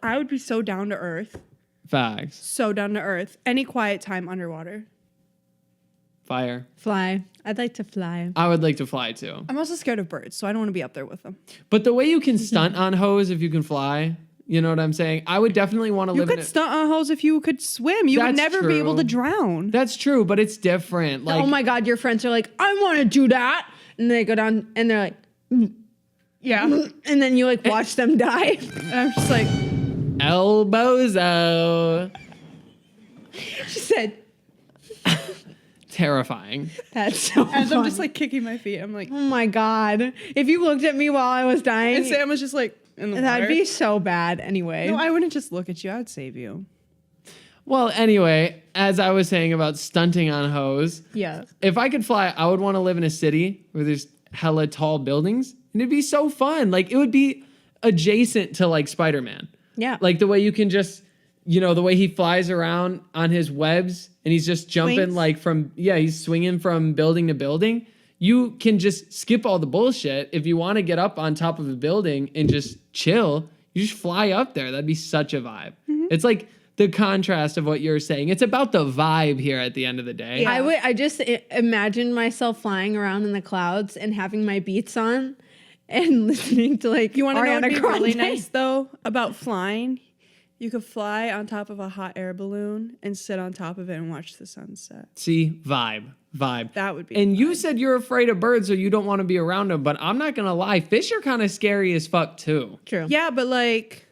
down to earth. Facts. So down to earth. Any quiet time underwater. Fire. Fly. I'd like to fly. I would like to fly too. I'm also scared of birds, so I don't want to be up there with them. But the way you can stunt on hose if you can fly, you know what I'm saying? I would definitely want to You live in could it. stunt on hose if you could swim. You would That's never be able to true. drown. That's true, but it's different. Like Oh my God, your friends are like, I want to do that. And they go down and they're like, Yeah. and then you like watch them die. And I'm just like, elbozo. She said, Terrifying. that's so as I'm funny. just like kicking my feet, I'm like, Oh my God. If you looked at me while I was dying, and Sam was just like in the that'd water. be so bad anyway. No, I wouldn't just look at you. I'd save you. Well, anyway, as I was saying about stunting on hose, Yeah. if I could fly, I would want to live in a city where there's hella tall buildings, and it'd be so fun. Like it would be adjacent to like Spider-Man. Yeah. Like the way you can just, you know, the way he flies around on his webs and he's just jumping Swings. like from, he's swinging from building to building. You can just skip all the bullshit. If you want to get up on top of a building and just chill, you just fly up there. That'd be such a vibe. It's like the contrast of what you're saying. It's about the vibe here at the end of the day. Yeah. I just imagine myself flying around in the clouds and having my beats on and listening to like You want to know Ariana what'd be Grande. really nice though about flying? You could fly on top of a hot air balloon and sit on top of it and watch the sunset. See, vibe. That would be. And you said you're afraid of birds or you don't want to be around them, but I'm not going to lie. Fish are kind of scary as fuck too. True. Yeah, but like,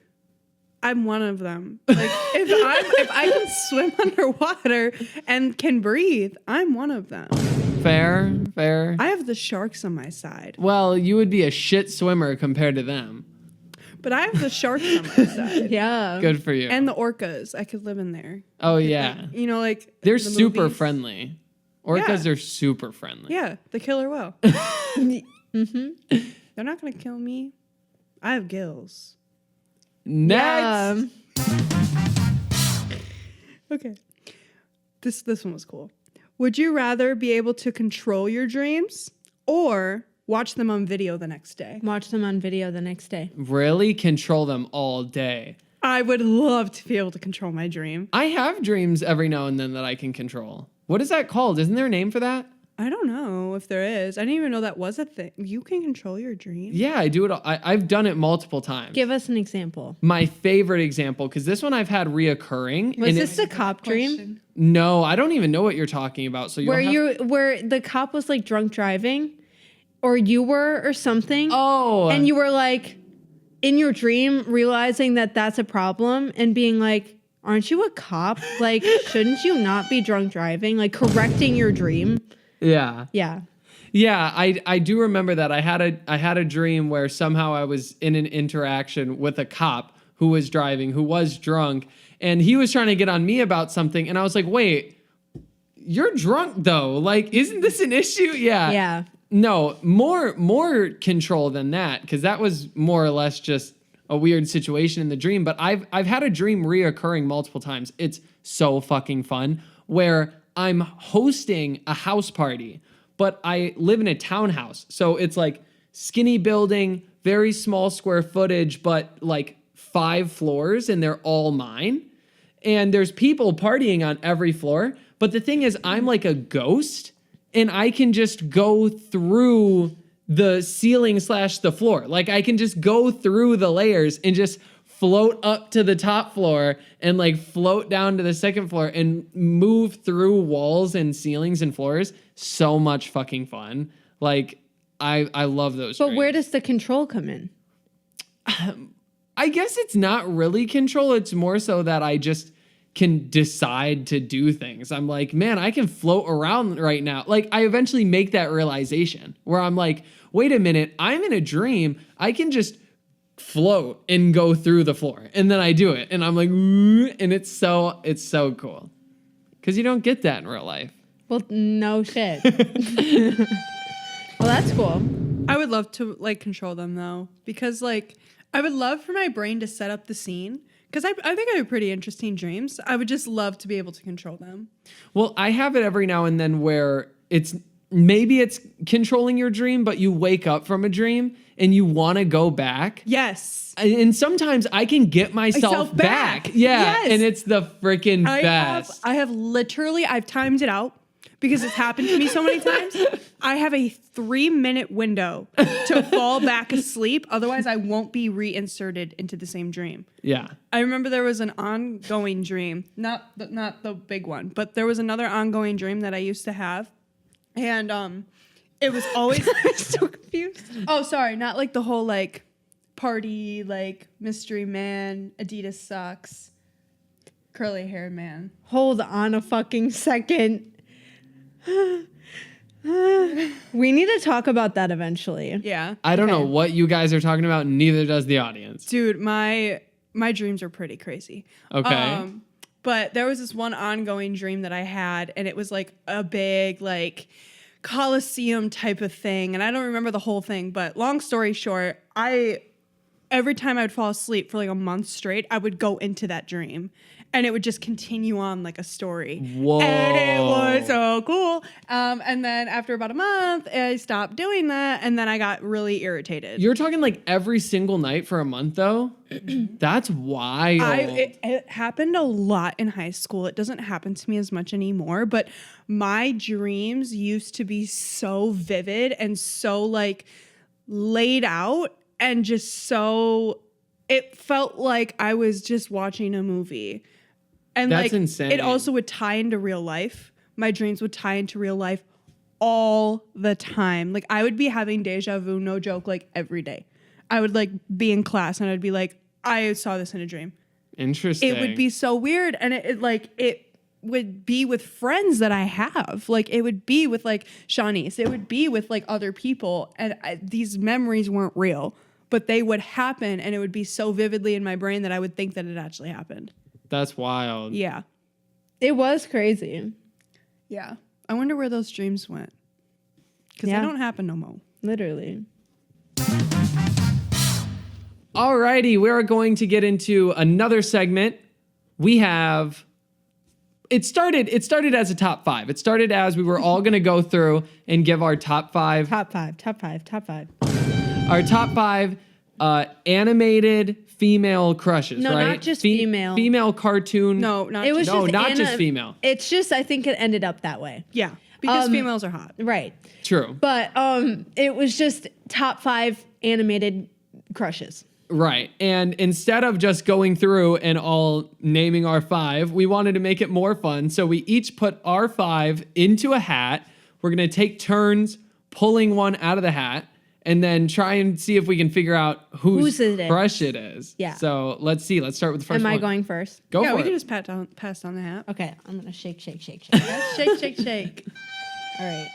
I'm one of them. Like, if I can swim underwater and can breathe, I'm one of them. Fair. I have the sharks on my side, Well, you would be a shit swimmer compared to them. but I have the sharks on my side. Yeah. Good for you. And the orcas. I could live in there. Oh, yeah. You know, like They're the super movies. friendly. Orcas Yeah. are super friendly. Yeah, the killer whale. They're not gonna kill me. I have gills. Next. Okay. This one was cool. Would you rather be able to control your dreams or watch them on video the next day? Watch them on video the next day. Really control them all day. I would love to be able to control my dream. I have dreams every now and then that I can control. What is that called? Isn't there a name for that? I don't know if there is. I didn't even know that was a thing. You can control your dream. Yeah, I do it. I've done it multiple times. Give us an example. My favorite example, because this one I've had reoccurring. Was and this the cop dream? No, I don't even know what you're talking about. So Where the cop was like drunk driving, or you were or something? Oh. And you were like in your dream realizing that that's a problem and being like, aren't you a cop? Like, shouldn't you not be drunk driving? Like correcting your dream. Yeah. Yeah. Yeah, I do remember that. I had a dream where somehow I was in an interaction with a cop who was driving, who was drunk, and he was trying to get on me about something, and I was like, "Wait, you're drunk though. Like, isn't this an issue?" Yeah. Yeah. No, more control than that, because that was more or less just a weird situation in the dream. But I've had a dream reoccurring multiple times. It's so fucking fun where I'm hosting a house party, but I live in a townhouse. So it's like skinny building, very small square footage, but like 5 floors, and they're all mine. And there's people partying on every floor. But the thing is, I'm like a ghost, and I can just go through the ceiling / the floor. Like I can just go through the layers and just float up to the top floor and like float down to the second floor and move through walls and ceilings and floors. So much fucking fun. Like I love those. But where does the control come in? I guess it's not really control. It's more so that I just can decide to do things. I'm like, man, I can float around right now. Like I eventually make that realization where I'm like, wait a minute, I'm in a dream. I can just float and go through the floor. And then I do it. And I'm like, ooh, and it's so cool. Because you don't get that in real life. Well, no shit. Well, that's cool. I would love to like control them though, because like I would love for my brain to set up the scene. Because I think I have pretty interesting dreams. I would just love to be able to control them. Well, I have it every now and then where maybe it's controlling your dream, but you wake up from a dream and you want to go back. Yes. And sometimes I can get myself back. Yeah. Yes. And it's the freaking best. I've timed it out because it's happened to me so many times. I have a 3-minute window to fall back asleep. Otherwise, I won't be reinserted into the same dream. Yeah. I remember there was an ongoing dream, not the big one, but there was another ongoing dream that I used to have. And it was always So confused. oh, sorry, not like the whole like party, like mystery man, Adidas sucks, curly haired man. Hold on a fucking second. We need to talk about that eventually. Yeah. I don't know what you guys are talking about. Neither does the audience. Dude, my dreams are pretty crazy. Okay. But there was this one ongoing dream that I had, and it was like a big like Coliseum type of thing, and I don't remember the whole thing, but long story short, every time I would fall asleep for like a month straight, I would go into that dream. And it would just continue on like a story. Whoa. And it was so cool. And then after about a month, I stopped doing that. And then I got really irritated. You're talking like every single night for a month, though? That's wild. It happened a lot in high school. It doesn't happen to me as much anymore. But my dreams used to be so vivid and so like laid out and just so it felt like I was just watching a movie. And That's like insane. it also would tie into real life. My dreams would tie into real life all the time. Like I would be having deja vu, no joke, like every day. I would like be in class and I'd be like, I saw this in a dream. Interesting. It would be so weird. And it would be with friends that I have. Like it would be with like Shawnee's. It would be with like other people. And these memories weren't real, but they would happen. And it would be so vividly in my brain that I would think that it actually happened. That's wild. Yeah. It was crazy. Yeah. I wonder where those dreams went. Because Yeah. they don't happen no more. Literally. Alrighty, we are going to get into another segment. We have it started as a top 5. It started as we were all going to go through and give our top 5. Top five. Our top 5 animated female crushes, No, right? not just female. Female cartoon. No, not It was No, just not just female. It's just I think it ended up that way. Yeah. Because females are hot. Right. True. But it was just top 5 animated crushes. Right. And instead of just going through and all naming our 5, we wanted to make it more fun. So we each put our 5 into a hat. We're going to take turns pulling one out of the hat and then try and see if we can figure out whose it is. crush it is. Yeah. So let's see. Let's start with the first Am one. I going first? Go Yeah, for we it. can just pass down the hat. Okay, I'm gonna shake. Shake. All right.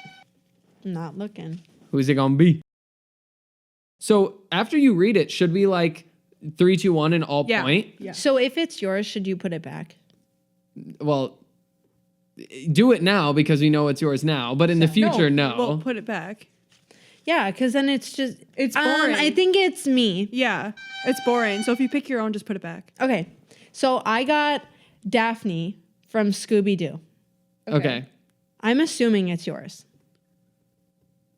I'm not looking. Who's it going to be? So after you read it, should we like 3, 2, 1 and all Yeah. point? Yeah. So if it's yours, should you put it back? Well, do it now because we know it's yours now. But in the future, no. Well, put it back. Yeah, because then it's just It's boring. I think it's me. Yeah. It's boring. So if you pick your own, just put it back. Okay, so I got Daphne from Scooby Doo. Okay. I'm assuming it's yours.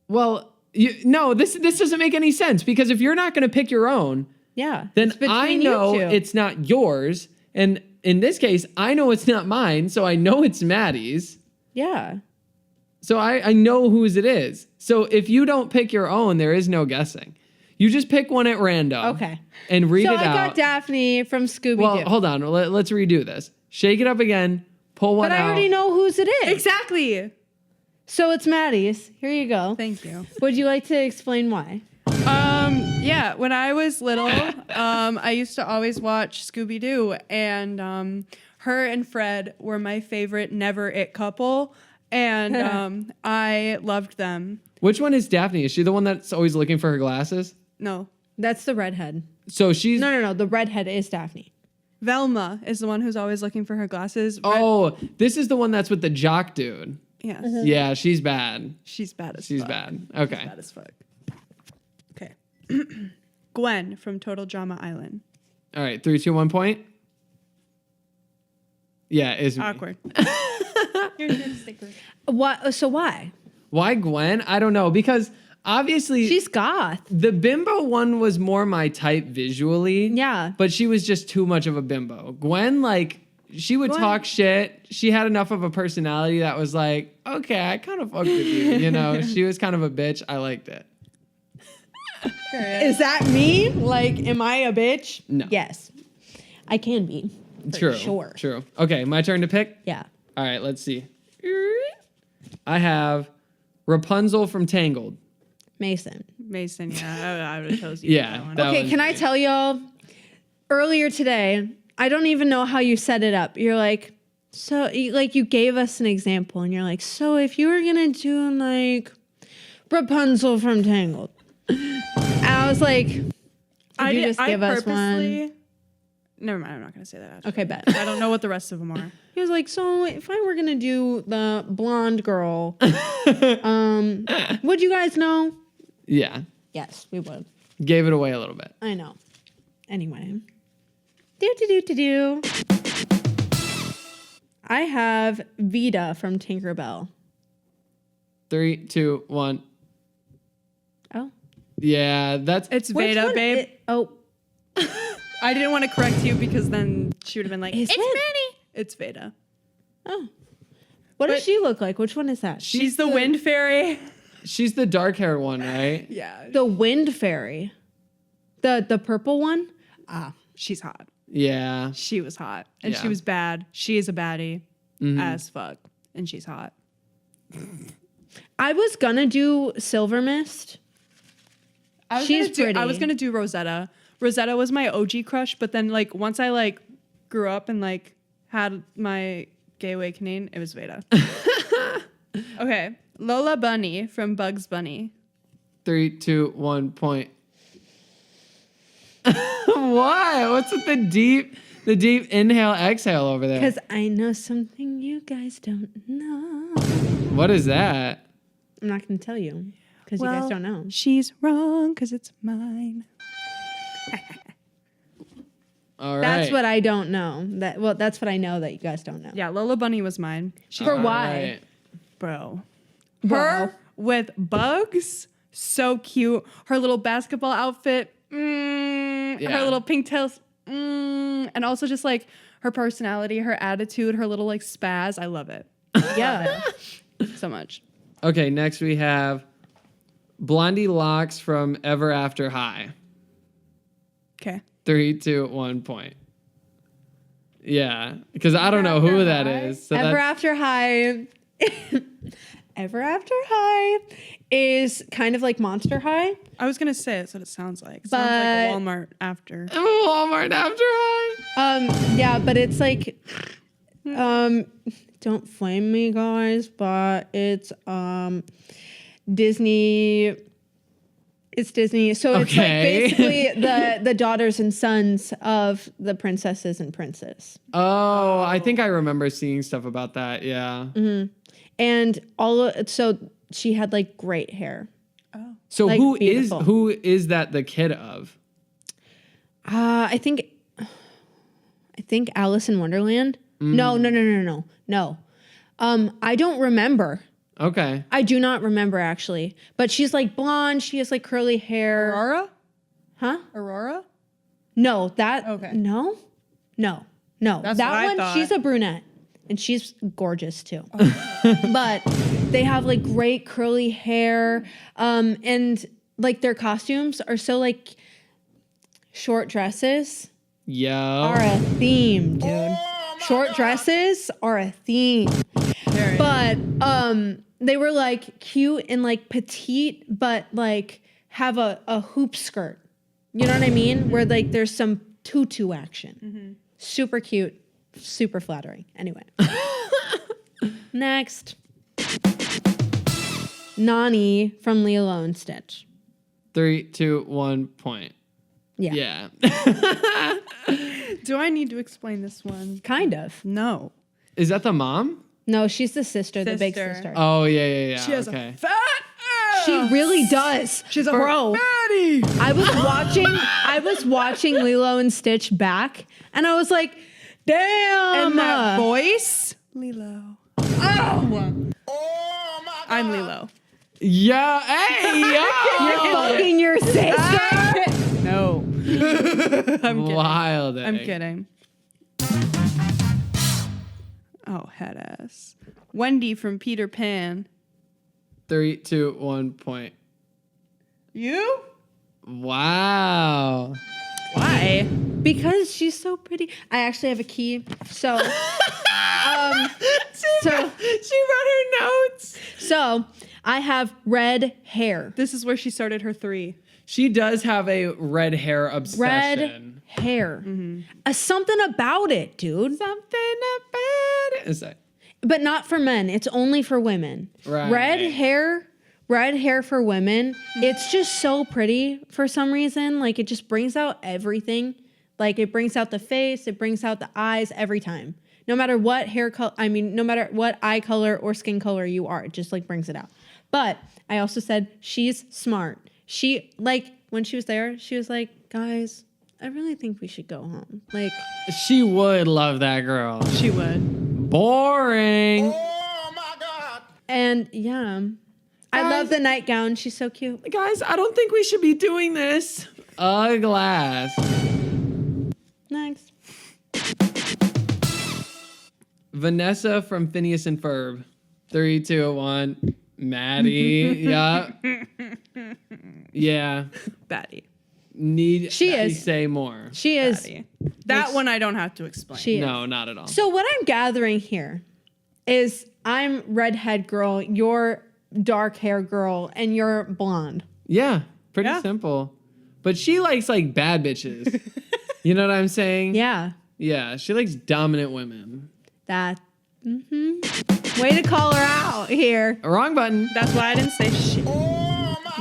Well, no, this doesn't make any sense because if you're not going to pick your own, Yeah. then it's between I know you two. it's not yours. And in this case, I know it's not mine, so I know it's Maddie's. Yeah. So I know whose it is. So if you don't pick your own, there is no guessing. You just pick one at random. Okay. And read So it I out. got Daphne from Scooby Doo. Well, hold on. Let's redo this. Shake it up again. Pull one but I out. already know whose it is. Exactly. So it's Maddie's. Here you go. Thank you. Would you like to explain why? Yeah, when I was little, I used to always watch Scooby Doo, and her and Fred were my favorite never it couple, and I loved them. Which one is Daphne? Is she the one that's always looking for her glasses? No, That's the redhead. So she's No. The redhead is Daphne. Velma is the one who's always looking for her glasses. Oh, this is the one that's with the jock dude. Yeah, Yeah, she's bad. she's bad as She's fuck. bad. Okay. She's bad as fuck. Okay, Gwen from Total Drama Island. All right. 3, 2, 1 point. Yeah, it's me. Awkward. Here's your sticker. What? So why? Why Gwen? I don't know because obviously She's goth. the bimbo one was more my type visually. Yeah. But she was just too much of a bimbo. Gwen, like, she would Gwen- talk shit. She had enough of a personality that was like, okay, I kind of fucked with you. You know, she was kind of a bitch. I liked it. Is that me? Like, am I a bitch? No. Yes. I can be. For True. Sure. True. Okay, my turn to pick. Yeah. All right, let's see. I have Rapunzel from Tangled. Mason. Mason, yeah, I would have chosen Yeah, that one. that Okay, was can I me. tell y'all? Earlier today, I don't even know how you set it up. You're like, so, you gave us an example, and you're like, so if you were gonna do like Rapunzel from Tangled, and I was like, did you just give us one? Never mind, I'm not going to say that. Actually. Okay, bet. I don't know what the rest of them are. He was like, so if I were gonna do the blonde girl, would you guys know? Yeah, Yes, we would. gave it away a little bit. I know. Anyway. Do. I have Vita from Tinkerbell. 3, 2, 1. Oh. Yeah, that's It's Which Veda, one babe. oh. I didn't want to correct you because then she would have been like, Is it's it? Manny. It's Veda. Oh. What does But- she look like? Which one is that? She's the wind fairy. She's the dark hair one, right? Yeah. The wind fairy. The purple one? She's hot. Yeah. She was hot. And Yeah. she was bad. She is a baddie as fuck. And she's hot. I was gonna do Silver Mist. She's pretty. I was gonna do Rosetta. Rosetta was my OG crush, but then like once I like grew up and like had my gay awakening, it was Veda. Okay. Lola Bunny from Bugs Bunny. 3, 2, 1 point. Why? What's with the deep inhale exhale over there? Because I know something you guys don't know. What is that? I'm not gonna tell you because you guys don't know. She's wrong because it's mine. All right. That's what I don't know. That's what I know that you guys don't know. Yeah, Lola Bunny was mine. She, For All why? right. bro. Bro. Her with bugs, so cute. Her little basketball outfit, Yeah. her little pink tails, and also just like her personality, her attitude, her little like spaz. I love it Yeah. so much. Okay, next we have Blondie Locks from Ever After High. Okay. 3, 2, 1 point. Yeah, because I don't know who that is. So Ever that's, After High. Ever After High is kind of like Monster High. I was gonna say that's what it sounds like. It But- sounds like a Walmart after. Walmart After High. Yeah, but it's like, don't flame me, guys, but it's Disney. It's Disney, so it's Okay. like basically the daughters and sons of the princesses and princes, Oh, I think I remember seeing stuff about that. Yeah. and so she had like great hair. So Like, who beautiful. is that the kid of? I think Alice in Wonderland. No. I don't remember. Okay. I do not remember actually, but she's like blonde. She has like curly hair. Aurora? Huh? Aurora? No, that. Okay. No. That's that what I one. thought. She's a brunette, and she's gorgeous too. But they have like great curly hair, and like their costumes are so like short dresses are a theme, dude. Short dresses are a theme. But they were like cute and like petite, but like have a hoop skirt. You know what I mean? Where like there's some tutu action. Super cute, super flattering. Anyway. Next. Nani from Lilo and Stitch. 3, 2, 1 point. Yeah. Yeah. Do I need to explain this one? Kind of. No. Is that the mom? No, she's the sister, the big Sister. sister. Oh yeah. She has okay. a fat ass. She really does. She's a bro. fatty. I was watching Lilo and Stitch back, and I was like, damn. And that voice, Lilo. Oh I'm Lilo. Yeah. Hey. You're Yo. fucking your sister. No. I'm kidding. Wild. I'm egg. kidding. Oh, head ass. Wendy from Peter Pan. 3, 2, 1 point. You? Wow. Why? Because she's so pretty. I actually have a key. So, She wrote her notes. so I have red hair. This is where she started her 3. She does have a red hair obsession. Red hair. Something about it, dude. Something about it. Is that? But not for men. It's only for women. Right. Red hair for women. It's just so pretty for some reason. Like it just brings out everything. Like it brings out the face, it brings out the eyes every time. No matter what hair color, no matter what eye color or skin color you are, it just like brings it out. But I also said she's smart. She like when she was there, she was like, guys, I really think we should go home. Like She would love that girl. She would. Boring. and yeah. I love the nightgown. She's so cute. Guys, I don't think we should be doing this. A glass. Next. Vanessa from Phineas and Ferb. 3, 2, 1. Maddie. Yeah. Yeah. Batty. Need She Maddie is. say more. She is. Batty. That one I don't have to explain. She is. No, not at all. So what I'm gathering here is I'm redhead girl, you're dark hair girl, and you're blonde. Yeah, pretty Yeah. simple. But she likes like bad bitches. You know what I'm saying? Yeah. Yeah, she likes dominant women. That. Way to call her out here. Wrong button. That's why I didn't say shit.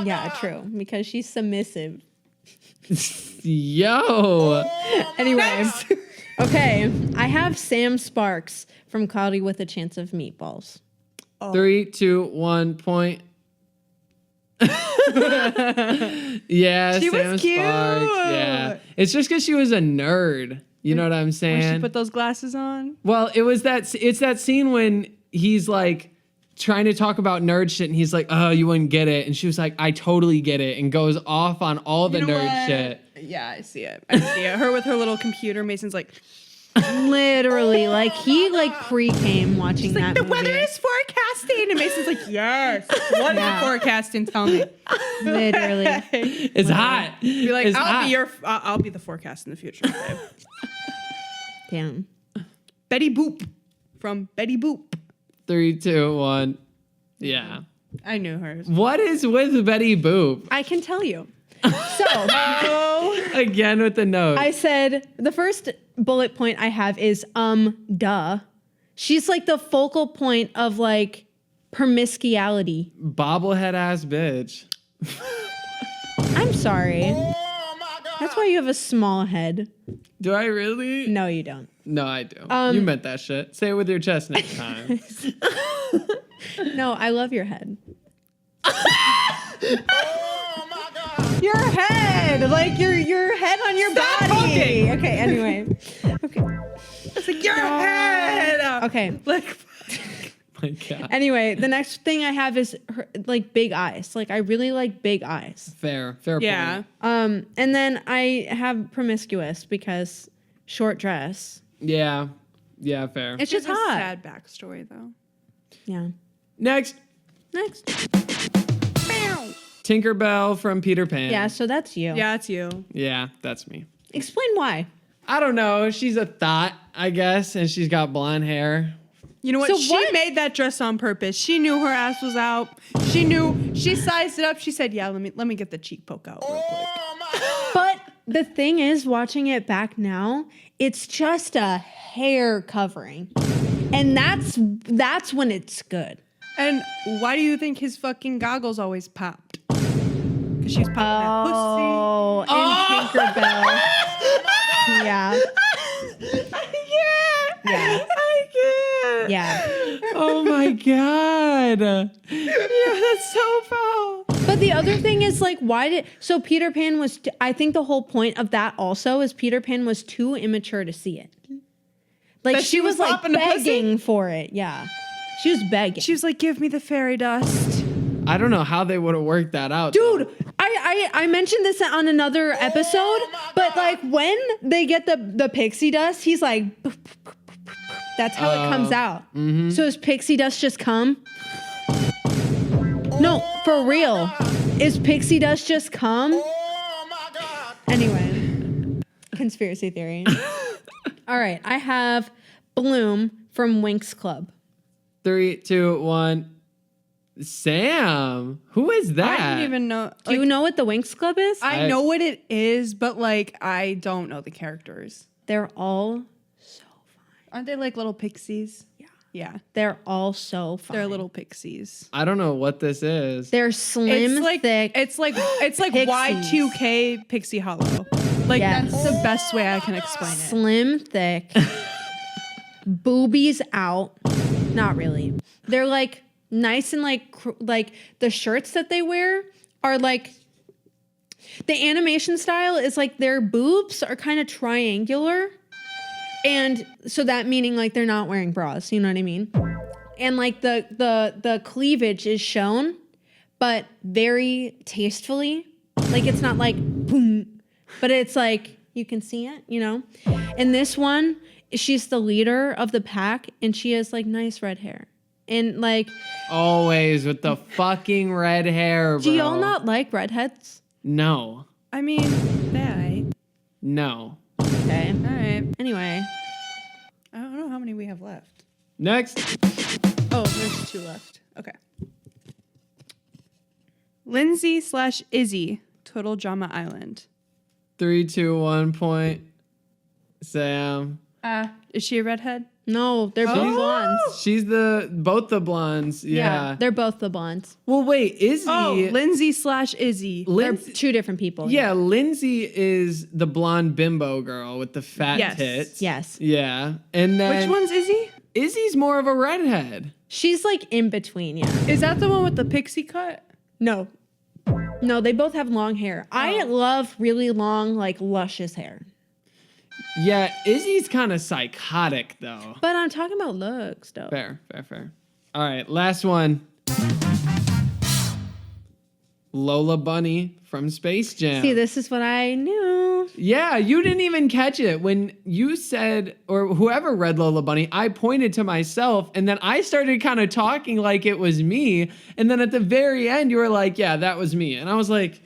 Yeah, true. Because she's submissive. Yo. Anyway. Okay. I have Sam Sparks from Cloudy with a Chance of Meatballs. 3, 2, 1 point. Yeah, She was Sam cute. Sparks. Yeah. It's just because she was a nerd. You know what I'm When saying? she put those glasses on. Well, it's that scene when he's like trying to talk about nerd shit and he's like, oh, you wouldn't get it. And she was like, I totally get it. And goes off on all the You know nerd what? shit. Yeah, I see it. I see it. Her with her little computer. Mason's like, Literally. Like, he like pre-came watching that the movie. weather is forecasting. And Mason's like, yes. What is forecasting? Tell me. Literally. It's hot. Be like, It's hot. I'll be the forecast in the future. Babe. Damn. Betty Boop from Betty Boop. 3, 2, 1. Yeah. I knew hers. What is with Betty Boop? I can tell you. So, Again with the note. I said the first bullet point I have is duh. She's like the focal point of like promiscuity. Bobblehead ass bitch. I'm sorry. That's why you have a small head. Do I really? No, you don't. No, I do. You meant that shit. Say it with your chest next time. No, I love your head. Your head, like your head on your Stop body. talking. Okay. Anyway. Okay. It's like your head. Okay. Like, My God. Anyway, the next thing I have is her, like big eyes. Like I really like big eyes. Fair yeah. point. And then I have promiscuous because short dress. Yeah. Yeah, fair. It's just There's a hot. sad backstory though. Yeah. Next. Next. Tinkerbell from Peter Pan. Yeah. So that's you. Yeah, it's you. Yeah, that's me. Explain why. I don't know. She's a thought, I guess, and she's got blonde hair. You know what? So She what- made that dress on purpose. She knew her ass was out. She knew. She sized it up. She said, "Yeah, let me get the cheek poke out real quick." But the thing is, watching it back now, it's just a hair covering, and that's when it's good. And why do you think his fucking goggles always popped? Because she's popping that pussy. Oh, and Tinkerbell. Yeah. Yeah. I can't. Yeah. Oh my God. Yeah, that's so foul. But the other thing is like, so Peter Pan was, I think the whole point of that also is Peter Pan was too immature to see it. Like That she was like popping the pussy? begging for it. Yeah. She was begging. She was like, "Give me the fairy dust." I don't know how they would have worked that out. Dude, I mentioned this on another episode, but like when they get the pixie dust, he's like, that's how it comes out. So is pixie dust just come? No, for real. Is pixie dust just come? Anyway, conspiracy theory. All right, I have Bloom from Winx Club. 3, 2, 1. Sam. Who is that? I didn't even know. Do you know what the Winx Club is? I know what it is, but like I don't know the characters. They're all Aren't they like little pixies? Yeah. Yeah. they're all so fun. They're little pixies. I don't know what this is. They're slim, It's like thick. it's like pixies. Y2K Pixie Hollow. Like Yes. that's the best way I can explain it. Slim, thick, boobies out. Not really. They're like nice and like the shirts that they wear are like the animation style is like their boobs are kind of triangular, and so that meaning like they're not wearing bras. You know what I mean? And like the cleavage is shown, but very tastefully. Like it's not like boom, but it's like you can see it, you know? And this one, she's the leader of the pack and she has like nice red hair. And like, Always with the fucking red hair, bro. do y'all not like redheads? No. I mean, alright. No. Okay. Alright. Anyway. I don't know how many we have left. Next. Oh, there's 2 left. Okay. Lindsay/Izzy, Total Drama Island. 3, 2, 1 point. Sam. Is she a redhead? No, they're both blondes. She's both the blondes. Yeah. They're both the blondes. Well, wait, Izzy. Oh, Lindsay/Izzy. They're two different people. Yeah, Lindsay is the blonde bimbo girl with the fat Yes. tits. Yes. Yeah. And then Which one's Izzy? Izzy's more of a redhead. She's like in between, yeah. Is that the one with the pixie cut? No. No, they both have long hair. I love really long, like luscious hair. Yeah, Izzy's kind of psychotic though. But I'm talking about looks, though. Fair. All right, last one. Lola Bunny from Space Jam. See, this is what I knew. Yeah, you didn't even catch it. When you said, or whoever read Lola Bunny, I pointed to myself and then I started kind of talking like it was me. And then at the very end, you were like, yeah, that was me. And I was like,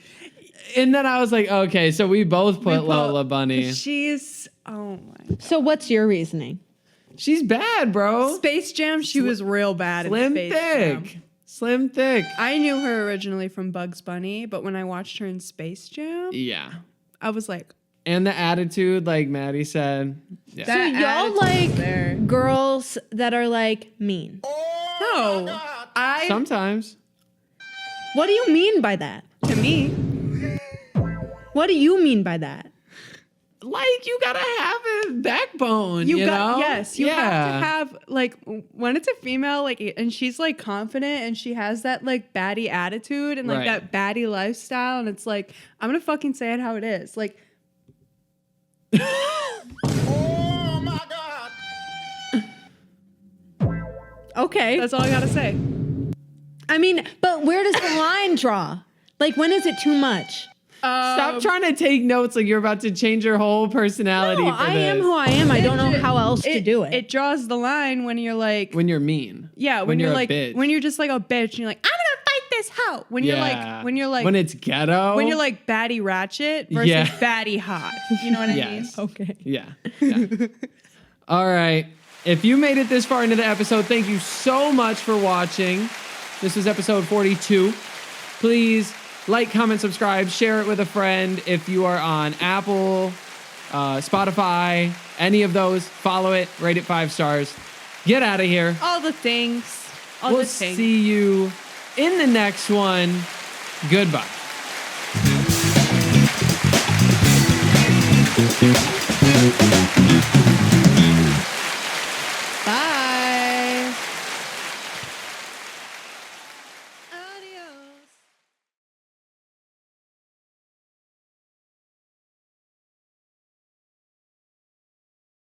okay, so we both put Lola Bunny. She's, oh my. So what's your reasoning? She's bad, bro. Space Jam, she was real bad Slim in Space Jam. thick. Slim thick. I knew her originally from Bugs Bunny, but when I watched her in Space Jam, Yeah. I was like, And the attitude, like Mady said. Yeah. So That y'all attitude like there. girls that are like mean. no. Sometimes. What do you mean by that? To me, What do you mean by that? Like, you gotta have a backbone, you know? yes, you have to have, like, when it's a female, like, and she's, like, confident and she has that, like, baddie attitude and, like, Right. that baddie lifestyle. And it's like, I'm gonna fucking say it how it is. Like, Okay. that's all I gotta say. I mean, but where does the line draw? Like, when is it too much? Stop trying to take notes like you're about to change your whole personality No, for I this. am who I am. I don't know how else to do it. It draws the line when you're like, When you're mean. yeah, when you're a like, bitch. when you're just like a bitch and you're like, I'm gonna fight this hoe. When you're like, when it's ghetto. when you're like baddie ratchet versus Yeah. baddie hot. You know what I mean? Yes. Okay. Yeah. All right. If you made it this far into the episode, thank you so much for watching. This was episode 42. Please like, comment, subscribe, share it with a friend. If you are on Apple, Spotify, any of those, follow it, rate it 5 stars. Get out of here. All the things. All We'll the things. see you in the next one. Goodbye. Thank you.